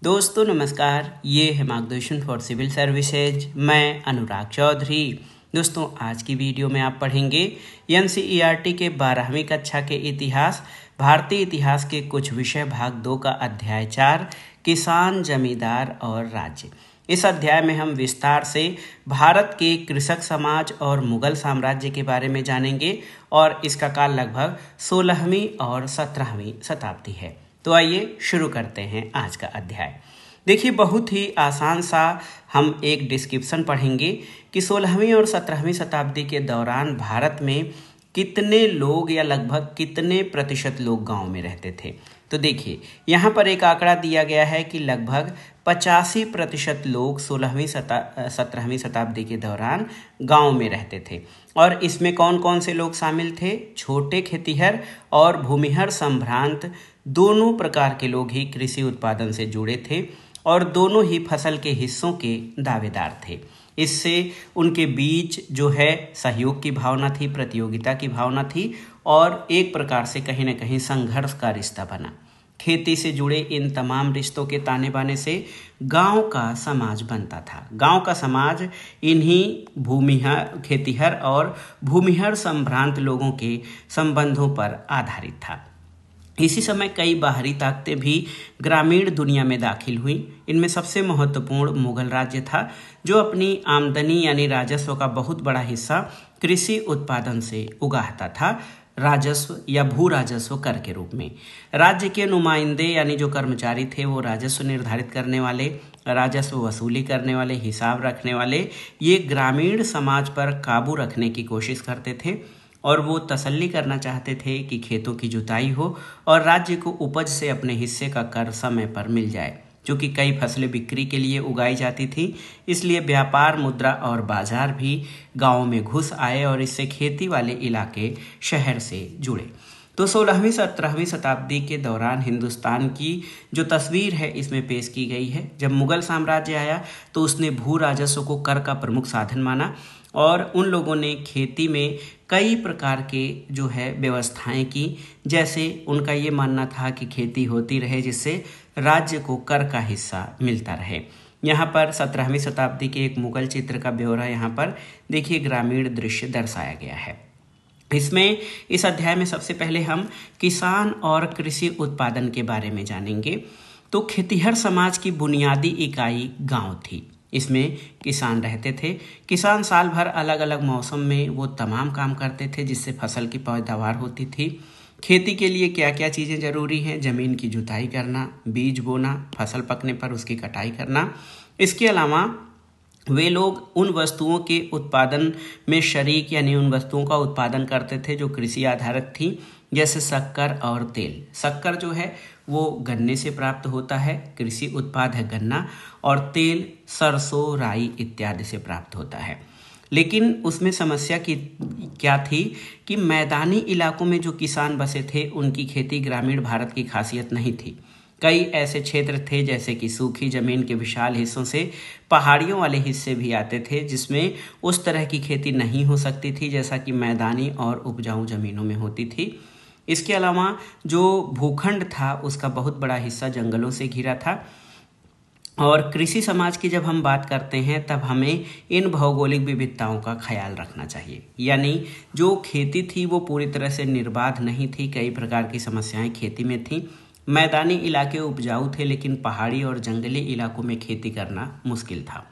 दोस्तों नमस्कार, ये है मार्गदर्शन फॉर सिविल सर्विसेज। मैं अनुराग चौधरी। दोस्तों आज की वीडियो में आप पढ़ेंगे एनसीईआरटी के 12वीं कक्षा के इतिहास, भारतीय इतिहास के कुछ विषय भाग 2 का अध्याय 4 किसान, जमींदार और राज्य। इस अध्याय में हम विस्तार से भारत के कृषक समाज और मुगल साम्राज्य के बारे में जानेंगे और इसका काल लगभग 16वीं और 17वीं शताब्दी है। तो आइए शुरू करते हैं आज का अध्याय। देखिए, बहुत ही आसान सा हम एक डिस्क्रिप्शन पढ़ेंगे कि 16वीं और 17वीं शताब्दी के दौरान भारत में कितने लोग या लगभग कितने प्रतिशत लोग गांव में रहते थे। तो देखिए, यहाँ पर एक आंकड़ा दिया गया है कि लगभग 85% लोग 17वीं शताब्दी के दौरान गांव में रहते थे। और इसमें कौन कौन से लोग शामिल थे? छोटे खेतिहर और भूमिहर संभ्रांत दोनों प्रकार के लोग ही कृषि उत्पादन से जुड़े थे और दोनों ही फसल के हिस्सों के दावेदार थे। इससे उनके बीच जो है सहयोग की भावना थी, प्रतियोगिता की भावना थी और एक प्रकार से कहीं ना कहीं संघर्ष का रिश्ता बना। खेती से जुड़े इन तमाम रिश्तों के ताने बाने से गांव का समाज बनता था। गांव का समाज इन्हीं भूमिहर खेतिहर और भूमिहर संभ्रांत लोगों के संबंधों पर आधारित था। इसी समय कई बाहरी ताकतें भी ग्रामीण दुनिया में दाखिल हुई। इनमें सबसे महत्वपूर्ण मुगल राज्य था, जो अपनी आमदनी यानी राजस्व का बहुत बड़ा हिस्सा कृषि उत्पादन से उगाहता था, राजस्व या भू राजस्व कर के रूप में। राज्य के नुमाइंदे यानी जो कर्मचारी थे वो राजस्व निर्धारित करने वाले, राजस्व वसूली करने वाले, हिसाब रखने वाले, ये ग्रामीण समाज पर काबू रखने की कोशिश करते थे और वो तसल्ली करना चाहते थे कि खेतों की जुताई हो और राज्य को उपज से अपने हिस्से का कर समय पर मिल जाए। क्योंकि कई फसलें बिक्री के लिए उगाई जाती थी, इसलिए व्यापार, मुद्रा और बाजार भी गांवों में घुस आए और इससे खेती वाले इलाके शहर से जुड़े। तो 16वीं 17वीं शताब्दी के दौरान हिंदुस्तान की जो तस्वीर है इसमें पेश की गई है। जब मुगल साम्राज्य आया तो उसने भू राजस्व को कर का प्रमुख साधन माना और उन लोगों ने खेती में कई प्रकार के जो है व्यवस्थाएं की। जैसे उनका ये मानना था कि खेती होती रहे जिससे राज्य को कर का हिस्सा मिलता रहे। यहाँ पर 17वीं शताब्दी के एक मुगल चित्र का ब्यौरा यहाँ पर देखिए ग्रामीण दृश्य दर्शाया गया है। इसमें इस अध्याय में सबसे पहले हम किसान और कृषि उत्पादन के बारे में जानेंगे। तो खेतिहर समाज की बुनियादी इकाई गांव थी। इसमें किसान रहते थे। किसान साल भर अलग अलग मौसम में वो तमाम काम करते थे जिससे फसल की पैदावार होती थी। खेती के लिए क्या क्या चीज़ें ज़रूरी हैं? ज़मीन की जुताई करना, बीज बोना, फसल पकने पर उसकी कटाई करना। इसके अलावा वे लोग उन वस्तुओं के उत्पादन में शरीक यानी उन वस्तुओं का उत्पादन करते थे जो कृषि आधारित थी, जैसे शक्कर और तेल। शक्कर जो है वो गन्ने से प्राप्त होता है, कृषि उत्पाद है गन्ना, और तेल सरसों, राई इत्यादि से प्राप्त होता है। लेकिन उसमें समस्या की क्या थी कि मैदानी इलाकों में जो किसान बसे थे उनकी खेती ग्रामीण भारत की खासियत नहीं थी। कई ऐसे क्षेत्र थे जैसे कि सूखी जमीन के विशाल हिस्सों से पहाड़ियों वाले हिस्से भी आते थे जिसमें उस तरह की खेती नहीं हो सकती थी जैसा कि मैदानी और उपजाऊ जमीनों में होती थी। इसके अलावा जो भूखंड था उसका बहुत बड़ा हिस्सा जंगलों से घिरा था। और कृषि समाज की जब हम बात करते हैं तब हमें इन भौगोलिक विविधताओं का ख्याल रखना चाहिए। यानी जो खेती थी वो पूरी तरह से निर्बाध नहीं थी, कई प्रकार की समस्याएं खेती में थीं। मैदानी इलाके उपजाऊ थे लेकिन पहाड़ी और जंगली इलाकों में खेती करना मुश्किल था।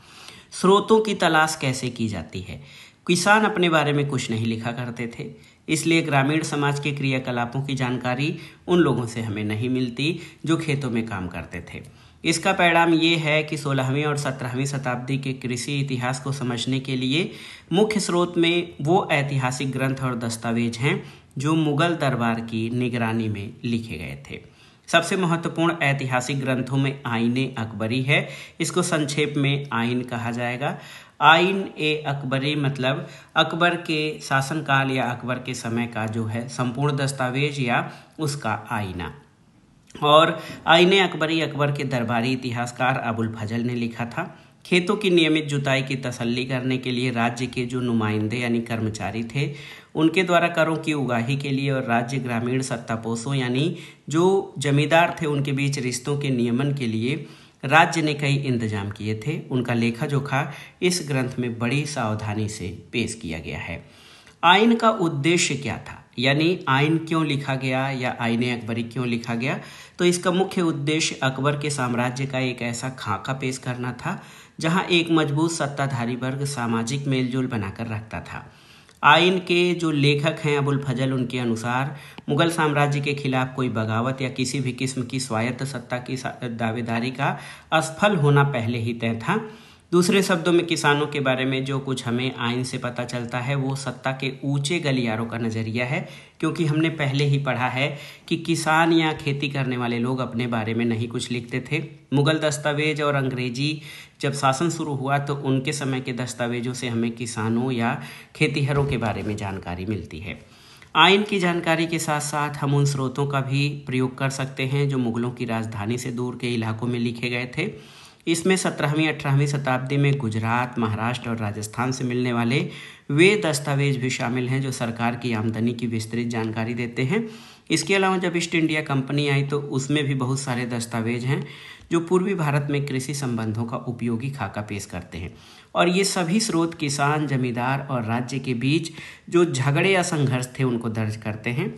स्रोतों की तलाश कैसे की जाती है? किसान अपने बारे में कुछ नहीं लिखा करते थे, इसलिए ग्रामीण समाज के क्रियाकलापों की जानकारी उन लोगों से हमें नहीं मिलती जो खेतों में काम करते थे। इसका परिणाम ये है कि 16वीं और 17वीं शताब्दी के कृषि इतिहास को समझने के लिए मुख्य स्रोत में वो ऐतिहासिक ग्रंथ और दस्तावेज हैं जो मुगल दरबार की निगरानी में लिखे गए थे। सबसे महत्वपूर्ण ऐतिहासिक ग्रंथों में आईन अकबरी है। इसको संक्षेप में आईन कहा जाएगा। आईन ए अकबरी मतलब अकबर के शासनकाल या अकबर के समय का जो है संपूर्ण दस्तावेज या उसका आईना। और आईन अकबरी अकबर के दरबारी इतिहासकार अबुल फजल ने लिखा था। खेतों की नियमित जुताई की तसल्ली करने के लिए राज्य के जो नुमाइंदे यानी कर्मचारी थे उनके द्वारा करों की उगाही के लिए और राज्य ग्रामीण सत्तापोषों यानी जो जमींदार थे उनके बीच रिश्तों के नियमन के लिए राज्य ने कई इंतजाम किए थे। उनका लेखा जोखा इस ग्रंथ में बड़ी सावधानी से पेश किया गया है। आइन का उद्देश्य क्या था, यानी आइन क्यों लिखा गया या आइन अकबरी क्यों लिखा गया, तो इसका मुख्य उद्देश्य अकबर के साम्राज्य का एक ऐसा खाका पेश करना था जहां एक मजबूत सत्ताधारी वर्ग सामाजिक मेलजोल बनाकर रखता था। आइन के जो लेखक हैं अबुल फजल, उनके अनुसार मुगल साम्राज्य के खिलाफ कोई बगावत या किसी भी किस्म की स्वायत्त सत्ता की दावेदारी का असफल होना पहले ही तय था। दूसरे शब्दों में किसानों के बारे में जो कुछ हमें आइन से पता चलता है वो सत्ता के ऊंचे गलियारों का नजरिया है, क्योंकि हमने पहले ही पढ़ा है कि किसान या खेती करने वाले लोग अपने बारे में नहीं कुछ लिखते थे। मुगल दस्तावेज और अंग्रेजी जब शासन शुरू हुआ तो उनके समय के दस्तावेजों से हमें किसानों या खेतीहरों के बारे में जानकारी मिलती है। आइन की जानकारी के साथ साथ हम उन स्रोतों का भी प्रयोग कर सकते हैं जो मुगलों की राजधानी से दूर के इलाकों में लिखे गए थे। इसमें 17वीं 18वीं शताब्दी में गुजरात, महाराष्ट्र और राजस्थान से मिलने वाले वे दस्तावेज भी शामिल हैं जो सरकार की आमदनी की विस्तृत जानकारी देते हैं। इसके अलावा जब ईस्ट इंडिया कंपनी आई तो उसमें भी बहुत सारे दस्तावेज हैं जो पूर्वी भारत में कृषि संबंधों का उपयोगी खाका पेश करते हैं, और ये सभी स्रोत किसान, जमींदार और राज्य के बीच जो झगड़े या संघर्ष थे उनको दर्ज करते हैं।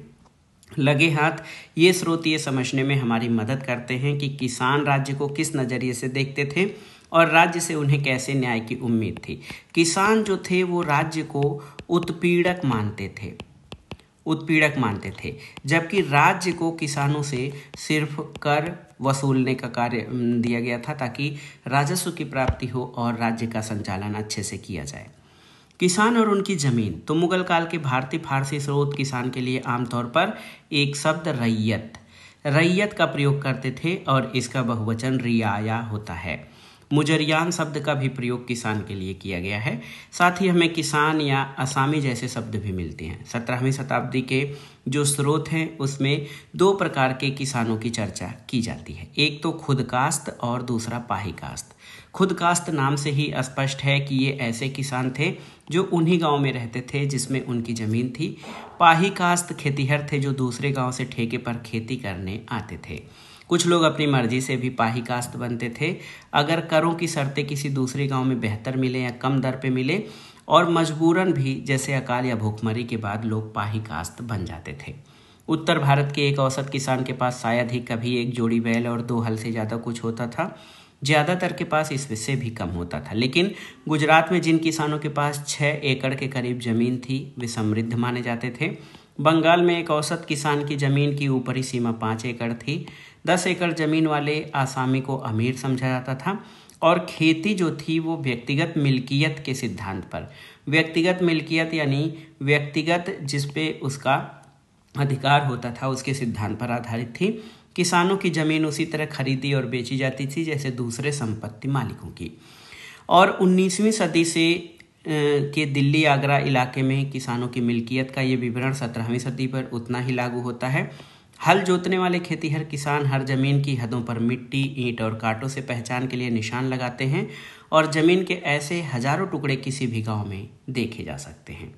लगे हाथ ये स्रोत ये समझने में हमारी मदद करते हैं कि किसान राज्य को किस नज़रिए से देखते थे और राज्य से उन्हें कैसे न्याय की उम्मीद थी। किसान जो थे वो राज्य को उत्पीड़क मानते थे, जबकि राज्य को किसानों से सिर्फ कर वसूलने का कार्य दिया गया था ताकि राजस्व की प्राप्ति हो और राज्य का संचालन अच्छे से किया जाए। किसान और उनकी जमीन, तो मुगल काल के भारतीय फारसी स्रोत किसान के लिए आमतौर पर एक शब्द रैयत का प्रयोग करते थे और इसका बहुवचन रियाया होता है। मुजरियान शब्द का भी प्रयोग किसान के लिए किया गया है। साथ ही हमें किसान या असामी जैसे शब्द भी मिलते हैं। 17वीं शताब्दी के जो स्रोत हैं उसमें दो प्रकार के किसानों की चर्चा की जाती है, एक तो खुदकास्त और दूसरा पाहीकास्त। खुदकास्त नाम से ही स्पष्ट है कि ये ऐसे किसान थे जो उन्हीं गांव में रहते थे जिसमें उनकी ज़मीन थी। पाहीकास्त खेतीहर थे जो दूसरे गांव से ठेके पर खेती करने आते थे। कुछ लोग अपनी मर्जी से भी पाहीकास्त बनते थे। अगर करों की शर्तें किसी दूसरे गांव में बेहतर मिले या कम दर पे मिले और मजबूरन भी, जैसे अकाल या भूखमरी के बाद, लोग पाहीकास्त बन जाते थे। उत्तर भारत के एक औसत किसान के पास शायद ही कभी एक जोड़ी बैल और 2 हल से ज़्यादा कुछ होता था। ज़्यादातर के पास इससे भी कम होता था। लेकिन गुजरात में जिन किसानों के पास 6 एकड़ के करीब ज़मीन थी वे समृद्ध माने जाते थे। बंगाल में एक औसत किसान की ज़मीन की ऊपरी सीमा 5 एकड़ थी। 10 एकड़ ज़मीन वाले आसामी को अमीर समझा जाता था और खेती जो थी वो व्यक्तिगत मिल्कियत के सिद्धांत पर, व्यक्तिगत मिल्कियत यानी व्यक्तिगत जिस पे उसका अधिकार होता था उसके सिद्धांत पर आधारित थी। किसानों की ज़मीन उसी तरह खरीदी और बेची जाती थी जैसे दूसरे संपत्ति मालिकों की। और 19वीं सदी से के दिल्ली आगरा इलाके में किसानों की मिल्कियत का ये विवरण 17वीं सदी पर उतना ही लागू होता है। हल जोतने वाले खेतीहर किसान हर जमीन की हदों पर मिट्टी, ईंट और कांटों से पहचान के लिए निशान लगाते हैं और जमीन के ऐसे हजारों टुकड़े किसी भी गांव में देखे जा सकते हैं।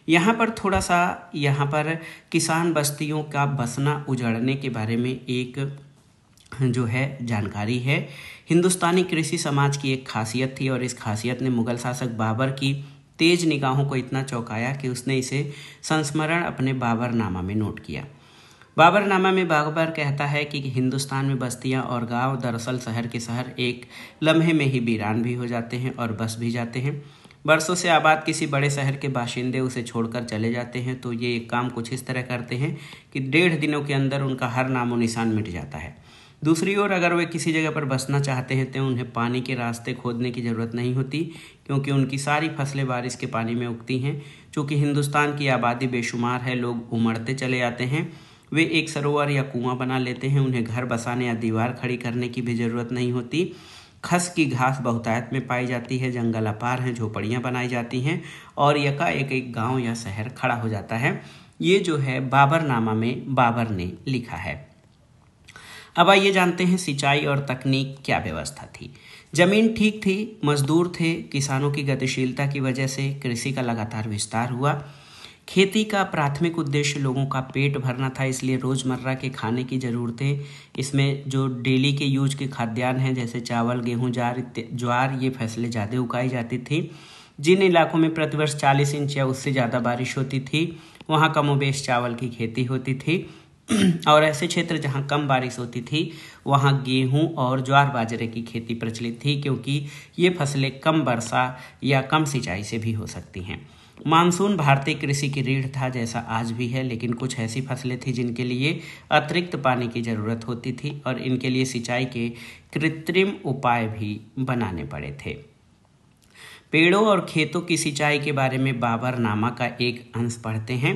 यहाँ पर किसान बस्तियों का बसना उजड़ने के बारे में एक जो है जानकारी है। हिंदुस्तानी कृषि समाज की एक खासियत थी और इस खासियत ने मुगल शासक बाबर की तेज निगाहों को इतना चौंकाया कि उसने इसे संस्मरण अपने बाबरनामा में नोट किया। बाबरनामा में बाबर कहता है कि हिंदुस्तान में बस्तियां और गांव दरअसल शहर के शहर एक लम्हे में ही वीरान भी हो जाते हैं और बस भी जाते हैं। बरसों से आबाद किसी बड़े शहर के बाशिंदे उसे छोड़कर चले जाते हैं तो ये एक काम कुछ इस तरह करते हैं कि 1.5 दिनों के अंदर उनका हर नामो निशान मिट जाता है। दूसरी ओर अगर वे किसी जगह पर बसना चाहते हैं तो उन्हें पानी के रास्ते खोदने की ज़रूरत नहीं होती, क्योंकि उनकी सारी फसलें बारिश के पानी में उगती हैं। चूँकि हिंदुस्तान की आबादी बेशुमार है, लोग उमड़ते चले जाते हैं, वे एक सरोवर या कुआं बना लेते हैं। उन्हें घर बसाने या दीवार खड़ी करने की भी ज़रूरत नहीं होती। खस की घास बहुतायत में पाई जाती है, जंगल अपार हैं, झोपड़ियाँ बनाई जाती हैं और यकाएक एक गांव या शहर खड़ा हो जाता है। ये जो है बाबरनामा में बाबर ने लिखा है। अब आइए जानते हैं सिंचाई और तकनीक क्या व्यवस्था थी। जमीन ठीक थी, मजदूर थे, किसानों की गतिशीलता की वजह से कृषि का लगातार विस्तार हुआ। खेती का प्राथमिक उद्देश्य लोगों का पेट भरना था, इसलिए रोज़मर्रा के खाने की ज़रूरतें, इसमें जो डेली के यूज के खाद्यान्न हैं जैसे चावल, गेहूं, ज्वार, ये फसलें ज़्यादा उगाई जाती थी। जिन इलाकों में प्रतिवर्ष 40 इंच या उससे ज़्यादा बारिश होती थी वहाँ कमोबेश चावल की खेती होती थी और ऐसे क्षेत्र जहाँ कम बारिश होती थी वहाँ गेहूं और ज्वार बाजरे की खेती प्रचलित थी, क्योंकि ये फसलें कम वर्षा या कम सिंचाई से भी हो सकती हैं। मानसून भारतीय कृषि की रीढ़ था, जैसा आज भी है, लेकिन कुछ ऐसी फसलें थी जिनके लिए अतिरिक्त पानी की ज़रूरत होती थी और इनके लिए सिंचाई के कृत्रिम उपाय भी बनाने पड़े थे। पेड़ों और खेतों की सिंचाई के बारे में बाबरनामा का एक अंश पढ़ते हैं।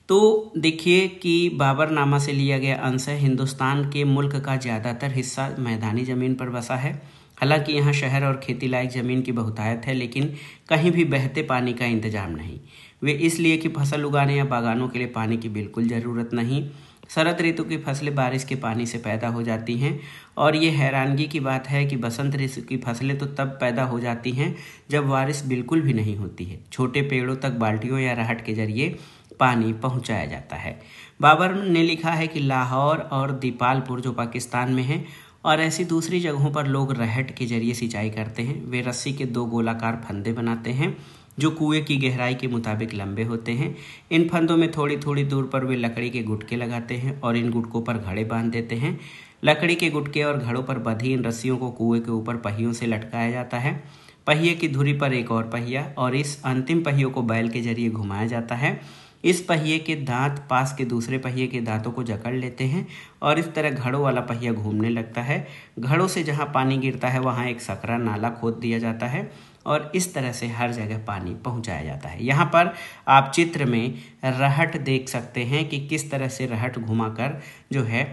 तो देखिए कि बाबरनामा से लिया गया अंश है। हिंदुस्तान के मुल्क का ज़्यादातर हिस्सा मैदानी ज़मीन पर बसा है। हालांकि यहाँ शहर और खेती लायक ज़मीन की बहुतायत है, लेकिन कहीं भी बहते पानी का इंतजाम नहीं। वे इसलिए कि फसल उगाने या बागानों के लिए पानी की बिल्कुल ज़रूरत नहीं। शरद ऋतु की फसलें बारिश के पानी से पैदा हो जाती हैं और ये हैरानगी की बात है कि बसंत ऋतु की फसलें तो तब पैदा हो जाती हैं जब बारिश बिल्कुल भी नहीं होती है। छोटे पेड़ों तक बाल्टियों या राहट के जरिए पानी पहुंचाया जाता है। बाबर ने लिखा है कि लाहौर और दीपालपुर जो पाकिस्तान में है और ऐसी दूसरी जगहों पर लोग रहट के जरिए सिंचाई करते हैं। वे रस्सी के 2 गोलाकार फंदे बनाते हैं जो कुएं की गहराई के मुताबिक लंबे होते हैं। इन फंदों में थोड़ी थोड़ी दूर पर वे लकड़ी के गुटके लगाते हैं और इन गुटकों पर घड़े बांध देते हैं। लकड़ी के गुटके और घड़ों पर बंधी इन रस्सियों को कुएं के ऊपर पहियों से लटकाया जाता है। पहिए की धुरी पर एक और पहिया और इस अंतिम पहियों को बैल के जरिए घुमाया जाता है। इस पहिए के दांत पास के दूसरे पहिए के दांतों को जकड़ लेते हैं और इस तरह घड़ों वाला पहिया घूमने लगता है। घड़ों से जहां पानी गिरता है वहां एक सकरा नाला खोद दिया जाता है और इस तरह से हर जगह पानी पहुंचाया जाता है। यहाँ पर आप चित्र में रहट देख सकते हैं कि किस तरह से रहट घुमाकर जो है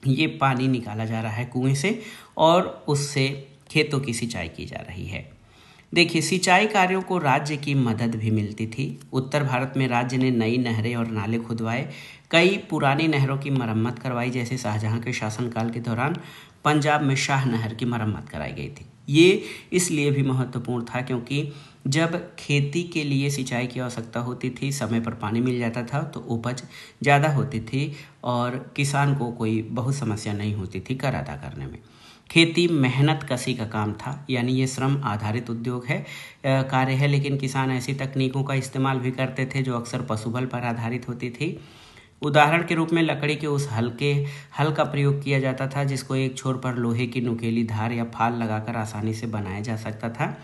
ये पानी निकाला जा रहा है कुएं से और उससे खेतों की सिंचाई की जा रही है। देखिए, सिंचाई कार्यों को राज्य की मदद भी मिलती थी। उत्तर भारत में राज्य ने नई नहरें और नाले खुदवाए, कई पुरानी नहरों की मरम्मत करवाई, जैसे शाहजहां के शासनकाल के दौरान पंजाब में शाह नहर की मरम्मत कराई गई थी। ये इसलिए भी महत्वपूर्ण था क्योंकि जब खेती के लिए सिंचाई की आवश्यकता होती थी, समय पर पानी मिल जाता था तो उपज ज़्यादा होती थी और किसान को कोई बहुत समस्या नहीं होती थी कर अदा करने में। खेती मेहनत कसी का काम था, यानी ये श्रम आधारित उद्योग है, कार्य है, लेकिन किसान ऐसी तकनीकों का इस्तेमाल भी करते थे जो अक्सर पशुबल पर आधारित होती थी। उदाहरण के रूप में लकड़ी के उस हल का प्रयोग किया जाता था जिसको एक छोर पर लोहे की नुकीली धार या फाल लगाकर आसानी से बनाया जा सकता था।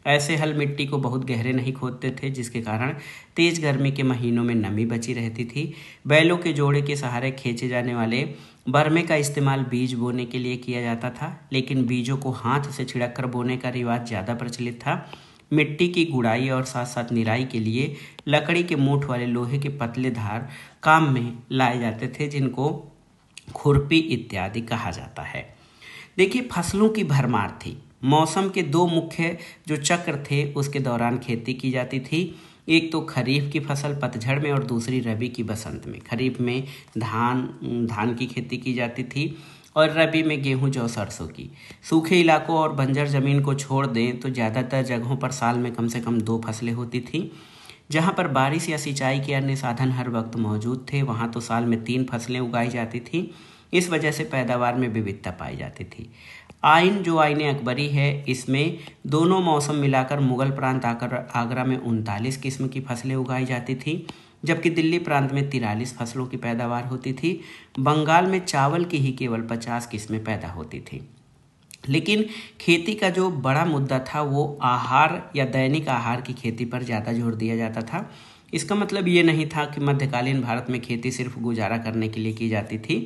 ऐसे हल मिट्टी को बहुत गहरे नहीं खोदते थे, जिसके कारण तेज गर्मी के महीनों में नमी बची रहती थी। बैलों के जोड़े के सहारे खींचे जाने वाले बरमे का इस्तेमाल बीज बोने के लिए किया जाता था, लेकिन बीजों को हाथ से छिड़क कर बोने का रिवाज ज़्यादा प्रचलित था। मिट्टी की गुड़ाई और साथ साथ निराई के लिए लकड़ी के मूठ वाले लोहे के पतले धार काम में लाए जाते थे, जिनको खुरपी इत्यादि कहा जाता है। देखिए, फसलों की भरमार थी। मौसम के 2 मुख्य जो चक्र थे उसके दौरान खेती की जाती थी। एक तो खरीफ की फसल पतझड़ में और दूसरी रबी की बसंत में। खरीफ में धान की खेती की जाती थी और रबी में गेहूं, जौ, सरसों की। सूखे इलाकों और बंजर ज़मीन को छोड़ दें तो ज़्यादातर जगहों पर साल में कम से कम 2 फसलें होती थी। जहां पर बारिश या सिंचाई के अन्य साधन हर वक्त मौजूद थे वहां तो साल में 3 फसलें उगाई जाती थी। इस वजह से पैदावार में विविधता पाई जाती थी। जो आईन अकबरी है, इसमें दोनों मौसम मिलाकर मुगल प्रांत आगरा में 39 किस्म की फसलें उगाई जाती थी, जबकि दिल्ली प्रांत में 43 फसलों की पैदावार होती थी। बंगाल में चावल की ही केवल 50 किस्में पैदा होती थी। लेकिन खेती का जो बड़ा मुद्दा था वो आहार या दैनिक आहार की खेती पर ज़्यादा जोर दिया जाता था। इसका मतलब ये नहीं था कि मध्यकालीन भारत में खेती सिर्फ गुजारा करने के लिए की जाती थी।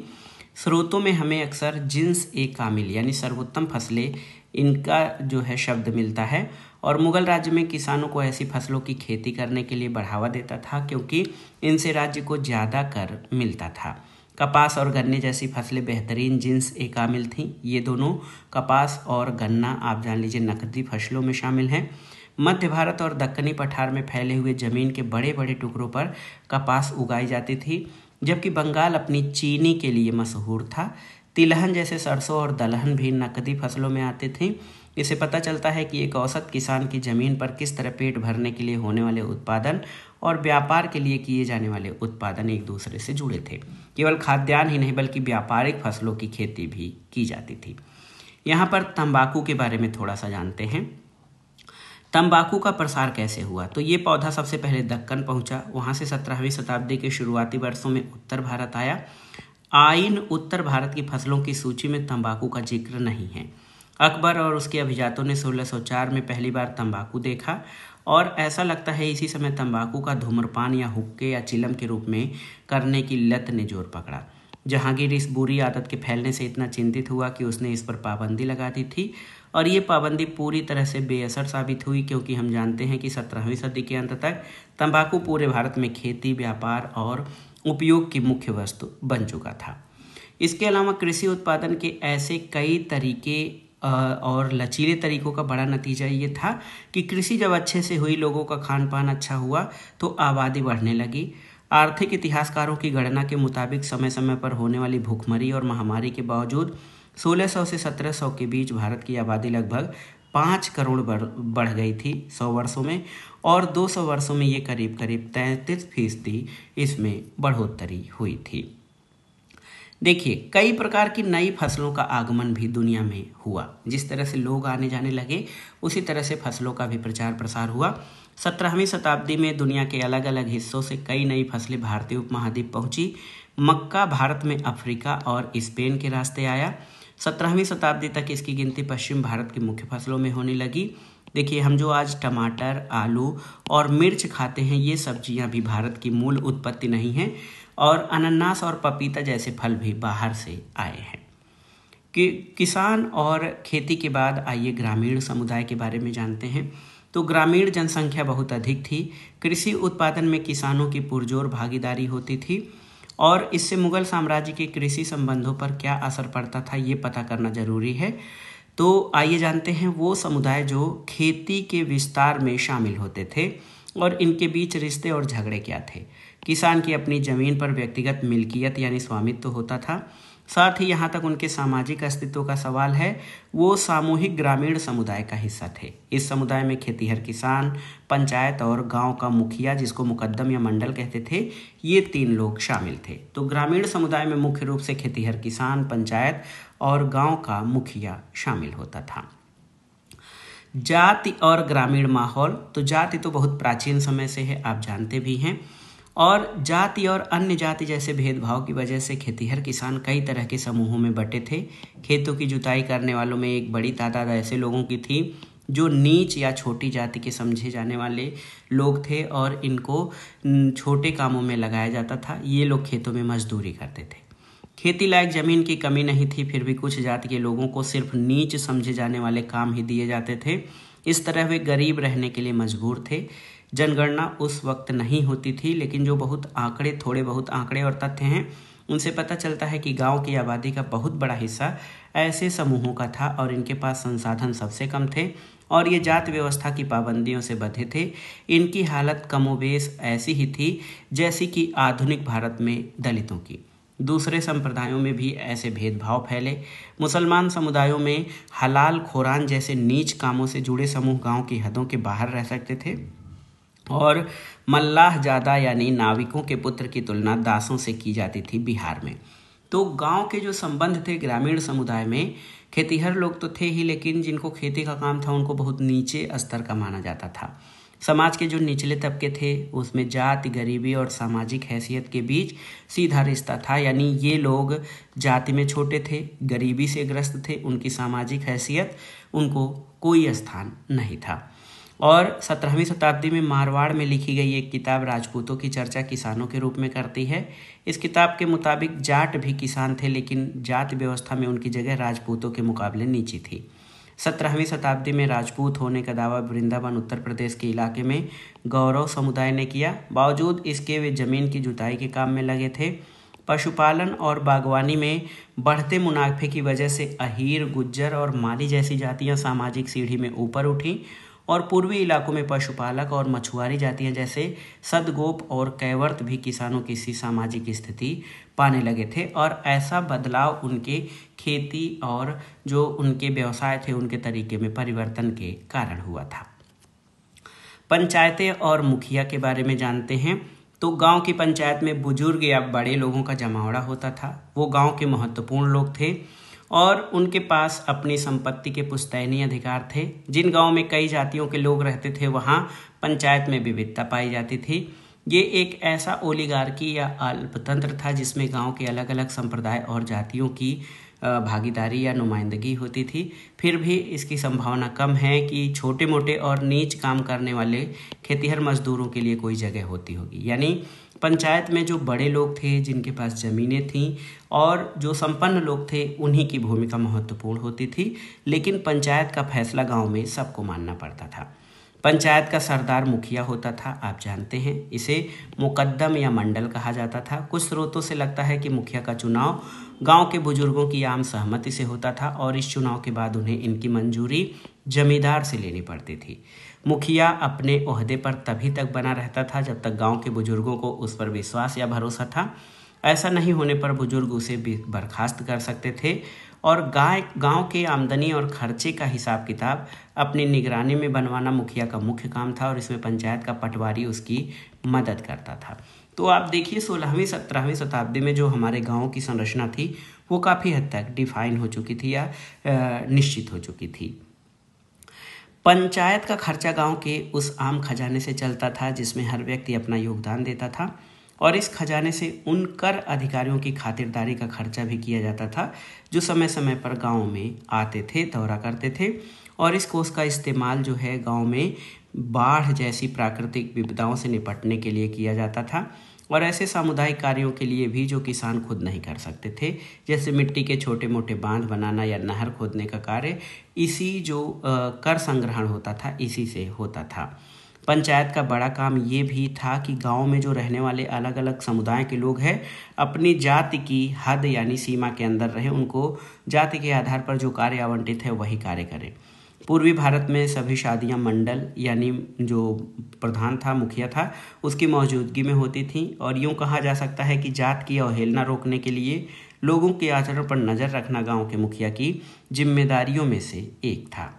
स्रोतों में हमें अक्सर जिन्स ए कामिल यानी सर्वोत्तम फसलें, इनका जो है शब्द मिलता है और मुगल राज्य में किसानों को ऐसी फसलों की खेती करने के लिए बढ़ावा देता था क्योंकि इनसे राज्य को ज़्यादा कर मिलता था। कपास और गन्ने जैसी फसलें बेहतरीन जिन्स ए कामिल थीं। ये दोनों, कपास और गन्ना, आप जान लीजिए नकदी फसलों में शामिल हैं। मध्य भारत और दक्कनी पठार में फैले हुए जमीन के बड़े बड़े टुकड़ों पर कपास उगाई जाती थी, जबकि बंगाल अपनी चीनी के लिए मशहूर था। तिलहन जैसे सरसों और दलहन भी नकदी फसलों में आते थे। इससे पता चलता है कि एक औसत किसान की ज़मीन पर किस तरह पेट भरने के लिए होने वाले उत्पादन और व्यापार के लिए किए जाने वाले उत्पादन एक दूसरे से जुड़े थे। केवल खाद्यान्न ही नहीं बल्कि व्यापारिक फसलों की खेती भी की जाती थी। यहाँ पर तंबाकू के बारे में थोड़ा सा जानते हैं। तंबाकू का प्रसार कैसे हुआ? तो ये पौधा सबसे पहले दक्कन पहुंचा, वहां से 17वीं शताब्दी के शुरुआती वर्षों में उत्तर भारत आया। आइन उत्तर भारत की फसलों की सूची में तंबाकू का जिक्र नहीं है। अकबर और उसके अभिजातों ने 1604 में पहली बार तंबाकू देखा और ऐसा लगता है इसी समय तंबाकू का धूम्रपान या हुक्के या चिलम के रूप में करने की लत ने जोर पकड़ा। जहांगीर इस बुरी आदत के फैलने से इतना चिंतित हुआ कि उसने इस पर पाबंदी लगा दी थी और ये पाबंदी पूरी तरह से बेअसर साबित हुई, क्योंकि हम जानते हैं कि 17वीं सदी के अंत तक तंबाकू पूरे भारत में खेती, व्यापार और उपयोग की मुख्य वस्तु बन चुका था। इसके अलावा कृषि उत्पादन के ऐसे कई तरीके और लचीले तरीकों का बड़ा नतीजा ये था कि कृषि जब अच्छे से हुई, लोगों का खान पान अच्छा हुआ तो आबादी बढ़ने लगी। आर्थिक इतिहासकारों की गणना के मुताबिक समय समय पर होने वाली भूखमरी और महामारी के बावजूद 1600 से 1700 के बीच भारत की आबादी लगभग 5 करोड़ बढ़ गई थी 100 वर्षों में, और 200 वर्षों में ये करीब करीब 33% इसमें बढ़ोतरी हुई थी। देखिए, कई प्रकार की नई फसलों का आगमन भी दुनिया में हुआ। जिस तरह से लोग आने जाने लगे उसी तरह से फसलों का भी प्रचार प्रसार हुआ। 17वीं शताब्दी में दुनिया के अलग अलग हिस्सों से कई नई फसलें भारतीय उपमहाद्वीप पहुंची। मक्का भारत में अफ्रीका और स्पेन के रास्ते आया। 17वीं शताब्दी तक इसकी गिनती पश्चिम भारत की मुख्य फसलों में होने लगी। देखिए, हम जो आज टमाटर, आलू और मिर्च खाते हैं, ये सब्जियां भी भारत की मूल उत्पत्ति नहीं हैं, और अनानास और पपीता जैसे फल भी बाहर से आए हैं। किसान और खेती के बाद आइए ग्रामीण समुदाय के बारे में जानते हैं। तो ग्रामीण जनसंख्या बहुत अधिक थी। कृषि उत्पादन में किसानों की पुरजोर भागीदारी होती थी और इससे मुगल साम्राज्य के कृषि संबंधों पर क्या असर पड़ता था, ये पता करना जरूरी है। तो आइए जानते हैं वो समुदाय जो खेती के विस्तार में शामिल होते थे और इनके बीच रिश्ते और झगड़े क्या थे। किसान की अपनी जमीन पर व्यक्तिगत मिल्कियत यानी स्वामित्व होता था। साथ ही यहाँ तक उनके सामाजिक अस्तित्व का सवाल है, वो सामूहिक ग्रामीण समुदाय का हिस्सा थे। इस समुदाय में खेतीहर किसान, पंचायत और गांव का मुखिया, जिसको मुकद्दम या मंडल कहते थे, ये 3 लोग शामिल थे। तो ग्रामीण समुदाय में मुख्य रूप से खेतीहर किसान, पंचायत और गांव का मुखिया शामिल होता था। जाति और ग्रामीण माहौल। तो जाति तो बहुत प्राचीन समय से है, आप जानते भी हैं, और जाति और अन्य जाति जैसे भेदभाव की वजह से खेतीहर किसान कई तरह के समूहों में बटे थे। खेतों की जुताई करने वालों में एक बड़ी तादाद ऐसे लोगों की थी जो नीच या छोटी जाति के समझे जाने वाले लोग थे और इनको छोटे कामों में लगाया जाता था। ये लोग खेतों में मजदूरी करते थे। खेती लायक जमीन की कमी नहीं थी, फिर भी कुछ जाति के लोगों को सिर्फ नीच समझे जाने वाले काम ही दिए जाते थे। इस तरह वे गरीब रहने के लिए मजबूर थे। जनगणना उस वक्त नहीं होती थी, लेकिन जो थोड़े बहुत आंकड़े और तथ्य हैं उनसे पता चलता है कि गांव की आबादी का बहुत बड़ा हिस्सा ऐसे समूहों का था और इनके पास संसाधन सबसे कम थे और ये जाति व्यवस्था की पाबंदियों से बंधे थे। इनकी हालत कमोबेश ऐसी ही थी जैसी कि आधुनिक भारत में दलितों की। दूसरे संप्रदायों में भी ऐसे भेदभाव फैले। मुसलमान समुदायों में हलाल खोरान जैसे नीच कामों से जुड़े समूह गांव की हदों के बाहर रह सकते थे और मल्लाहजादा यानी नाविकों के पुत्र की तुलना दासों से की जाती थी बिहार में। तो गांव के जो संबंध थे ग्रामीण समुदाय में, खेतीहर लोग तो थे ही, लेकिन जिनको खेती का काम था उनको बहुत नीचे स्तर का माना जाता था। समाज के जो निचले तबके थे उसमें जाति, गरीबी और सामाजिक हैसियत के बीच सीधा रिश्ता था, यानी ये लोग जाति में छोटे थे, गरीबी से ग्रस्त थे, उनकी सामाजिक हैसियत, उनको कोई स्थान नहीं था। और 17वीं शताब्दी में मारवाड़ में लिखी गई एक किताब राजपूतों की चर्चा किसानों के रूप में करती है। इस किताब के मुताबिक जाट भी किसान थे, लेकिन जाति व्यवस्था में उनकी जगह राजपूतों के मुकाबले नीची थी। 17वीं शताब्दी में राजपूत होने का दावा वृंदावन उत्तर प्रदेश के इलाके में गौरव समुदाय ने किया। बावजूद इसके वे जमीन की जुताई के काम में लगे थे। पशुपालन और बागवानी में बढ़ते मुनाफे की वजह से अहीर, गुज्जर और माली जैसी जातियां सामाजिक सीढ़ी में ऊपर उठीं और पूर्वी इलाकों में पशुपालक और मछुआरी जातियां जैसे सदगोप और कैवर्त भी किसानों की सी सामाजिक स्थिति पाने लगे थे और ऐसा बदलाव उनके खेती और जो उनके व्यवसाय थे उनके तरीके में परिवर्तन के कारण हुआ था। पंचायतें और मुखिया के बारे में जानते हैं। तो गांव की पंचायत में बुजुर्ग या बड़े लोगों का जमावड़ा होता था। वो गांव के महत्वपूर्ण लोग थे और उनके पास अपनी संपत्ति के पुश्तैनी अधिकार थे। जिन गांव में कई जातियों के लोग रहते थे वहां पंचायत में विविधता पाई जाती थी। ये एक ऐसा ओलिगार्की या अल्पतंत्र था जिसमें गांव के अलग अलग संप्रदाय और जातियों की भागीदारी या नुमाइंदगी होती थी। फिर भी इसकी संभावना कम है कि छोटे मोटे और नीच काम करने वाले खेतिहर मजदूरों के लिए कोई जगह होती होगी। यानी पंचायत में जो बड़े लोग थे, जिनके पास ज़मीनें थीं और जो संपन्न लोग थे, उन्हीं की भूमिका महत्वपूर्ण होती थी। लेकिन पंचायत का फैसला गांव में सबको मानना पड़ता था। पंचायत का सरदार मुखिया होता था, आप जानते हैं। इसे मुकद्दम या मंडल कहा जाता था। कुछ स्रोतों से लगता है कि मुखिया का चुनाव गांव के बुजुर्गों की आम सहमति से होता था और इस चुनाव के बाद उन्हें इनकी मंजूरी जमींदार से लेनी पड़ती थी। मुखिया अपने ओहदे पर तभी तक बना रहता था जब तक गांव के बुजुर्गों को उस पर विश्वास या भरोसा था। ऐसा नहीं होने पर बुजुर्ग उसे बर्खास्त कर सकते थे और गांव के आमदनी और खर्चे का हिसाब किताब अपनी निगरानी में बनवाना मुखिया का मुख्य काम था और इसमें पंचायत का पटवारी उसकी मदद करता था। तो आप देखिए 16वीं 17वीं शताब्दी में जो हमारे गाँव की संरचना थी वो काफ़ी हद तक डिफाइन हो चुकी थी या निश्चित हो चुकी थी। पंचायत का खर्चा गांव के उस आम खजाने से चलता था जिसमें हर व्यक्ति अपना योगदान देता था और इस खजाने से उन कर अधिकारियों की खातिरदारी का खर्चा भी किया जाता था जो समय समय पर गांव में आते थे, दौरा करते थे। और इस कोष का इस्तेमाल जो है गांव में बाढ़ जैसी प्राकृतिक विपदाओं से निपटने के लिए किया जाता था और ऐसे सामुदायिक कार्यों के लिए भी जो किसान खुद नहीं कर सकते थे, जैसे मिट्टी के छोटे मोटे बांध बनाना या नहर खोदने का कार्य, इसी जो कर संग्रहण होता था इसी से होता था। पंचायत का बड़ा काम ये भी था कि गांव में जो रहने वाले अलग अलग समुदाय के लोग हैं अपनी जाति की हद यानी सीमा के अंदर रहें, उनको जाति के आधार पर जो कार्य आवंटित है वही कार्य करें। पूर्वी भारत में सभी शादियां मंडल यानी जो प्रधान था, मुखिया था, उसकी मौजूदगी में होती थी और यूँ कहा जा सकता है कि जात की अवहेलना रोकने के लिए लोगों के आचरण पर नज़र रखना गांव के मुखिया की जिम्मेदारियों में से एक था।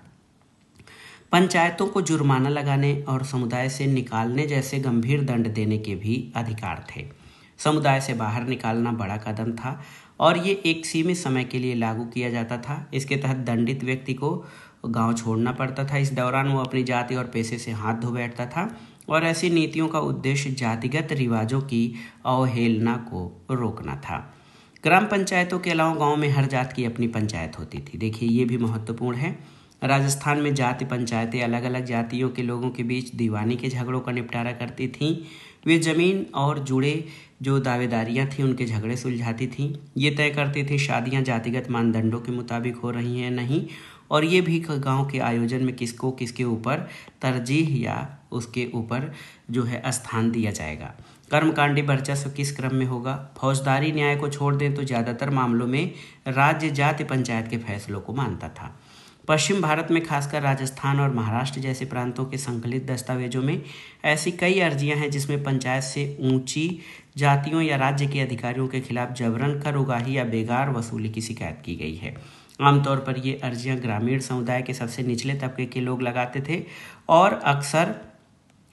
पंचायतों को जुर्माना लगाने और समुदाय से निकालने जैसे गंभीर दंड देने के भी अधिकार थे। समुदाय से बाहर निकालना बड़ा कदम था और ये एक सीमित समय के लिए लागू किया जाता था। इसके तहत दंडित व्यक्ति को गांव छोड़ना पड़ता था। इस दौरान वो अपनी जाति और पेशे से हाथ धो बैठता था और ऐसी नीतियों का उद्देश्य जातिगत रिवाजों की अवहेलना को रोकना था। ग्राम पंचायतों के अलावा गांव में हर जात की अपनी पंचायत होती थी। देखिए ये भी महत्वपूर्ण है। राजस्थान में जाति पंचायतें अलग अलग जातियों के लोगों के बीच दीवानी के झगड़ों का निपटारा करती थीं। वे जमीन और जुड़े जो दावेदारियां थीं उनके झगड़े सुलझाती थीं। ये तय करती थी शादियां जातिगत मानदंडों के मुताबिक हो रही हैं नहीं, और ये भी गांव के आयोजन में किसको किसके ऊपर तरजीह या उसके ऊपर जो है स्थान दिया जाएगा। कर्मकांडी वर्चस्व किस क्रम में होगा। फौजदारी न्याय को छोड़ दें तो ज़्यादातर मामलों में राज्य जाति पंचायत के फैसलों को मानता था। पश्चिम भारत में खासकर राजस्थान और महाराष्ट्र जैसे प्रांतों के संकलित दस्तावेजों में ऐसी कई अर्जियां हैं जिसमें पंचायत से ऊंची जातियों या राज्य के अधिकारियों के खिलाफ जबरन कर उगाही या बेगार वसूली की शिकायत की गई है। आमतौर पर ये अर्जियां ग्रामीण समुदाय के सबसे निचले तबके के लोग लगाते थे और अक्सर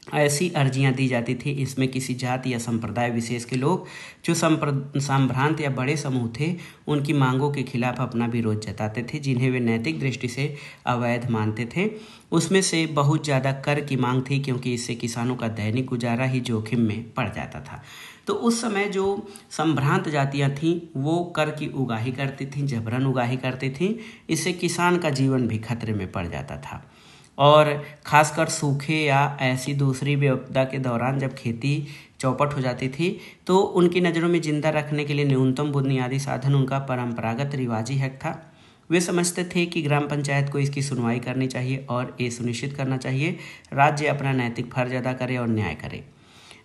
ऐसी अर्जियां दी जाती थी इसमें किसी जाति या संप्रदाय विशेष के लोग जो संभ्रांत या बड़े समूह थे उनकी मांगों के खिलाफ अपना विरोध जताते थे, जिन्हें वे नैतिक दृष्टि से अवैध मानते थे। उसमें से बहुत ज़्यादा कर की मांग थी क्योंकि इससे किसानों का दैनिक गुजारा ही जोखिम में पड़ जाता था। तो उस समय जो संभ्रांत जातियां थीं वो कर की उगाही करती थीं, जबरन उगाही करती थीं। इससे किसान का जीवन भी खतरे में पड़ जाता था और खासकर सूखे या ऐसी दूसरी विपदा के दौरान जब खेती चौपट हो जाती थी तो उनकी नज़रों में जिंदा रखने के लिए न्यूनतम बुनियादी साधन उनका परंपरागत रिवाजी हक था। वे समझते थे कि ग्राम पंचायत को इसकी सुनवाई करनी चाहिए और ये सुनिश्चित करना चाहिए राज्य अपना नैतिक फर्ज अदा करे और न्याय करे।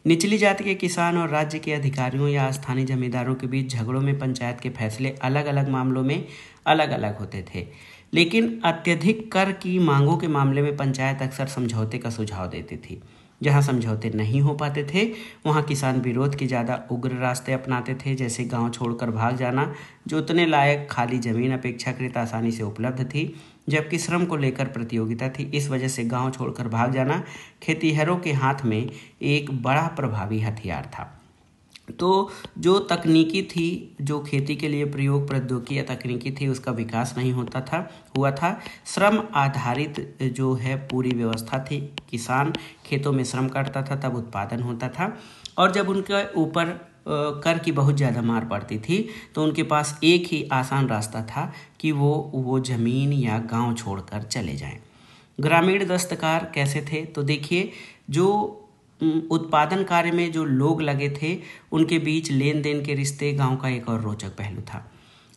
निचली जाति के किसान और राज्य के अधिकारियों या स्थानीय जमींदारों के बीच झगड़ों में पंचायत के फैसले अलग अलग मामलों में अलग अलग होते थे, लेकिन अत्यधिक कर की मांगों के मामले में पंचायत अक्सर समझौते का सुझाव देती थी। जहाँ समझौते नहीं हो पाते थे वहाँ किसान विरोध के ज़्यादा उग्र रास्ते अपनाते थे, जैसे गांव छोड़कर भाग जाना, जोतने लायक खाली जमीन अपेक्षाकृत आसानी से उपलब्ध थी, जबकि श्रम को लेकर प्रतियोगिता थी। इस वजह से गांव छोड़कर भाग जाना खेतीहरों के हाथ में एक बड़ा प्रभावी हथियार था। तो जो तकनीकी थी, जो खेती के लिए प्रयोग प्रौद्योगिकी या तकनीकी थी, उसका विकास नहीं हुआ था। श्रम आधारित जो है पूरी व्यवस्था थी। किसान खेतों में श्रम करता था तब उत्पादन होता था, और जब उनके ऊपर कर की बहुत ज़्यादा मार पड़ती थी तो उनके पास एक ही आसान रास्ता था कि वो ज़मीन या गांव छोड़कर चले जाएं। ग्रामीण दस्तकार कैसे थे? तो देखिए, जो उत्पादन कार्य में जो लोग लगे थे उनके बीच लेन देन के रिश्ते गांव का एक और रोचक पहलू था।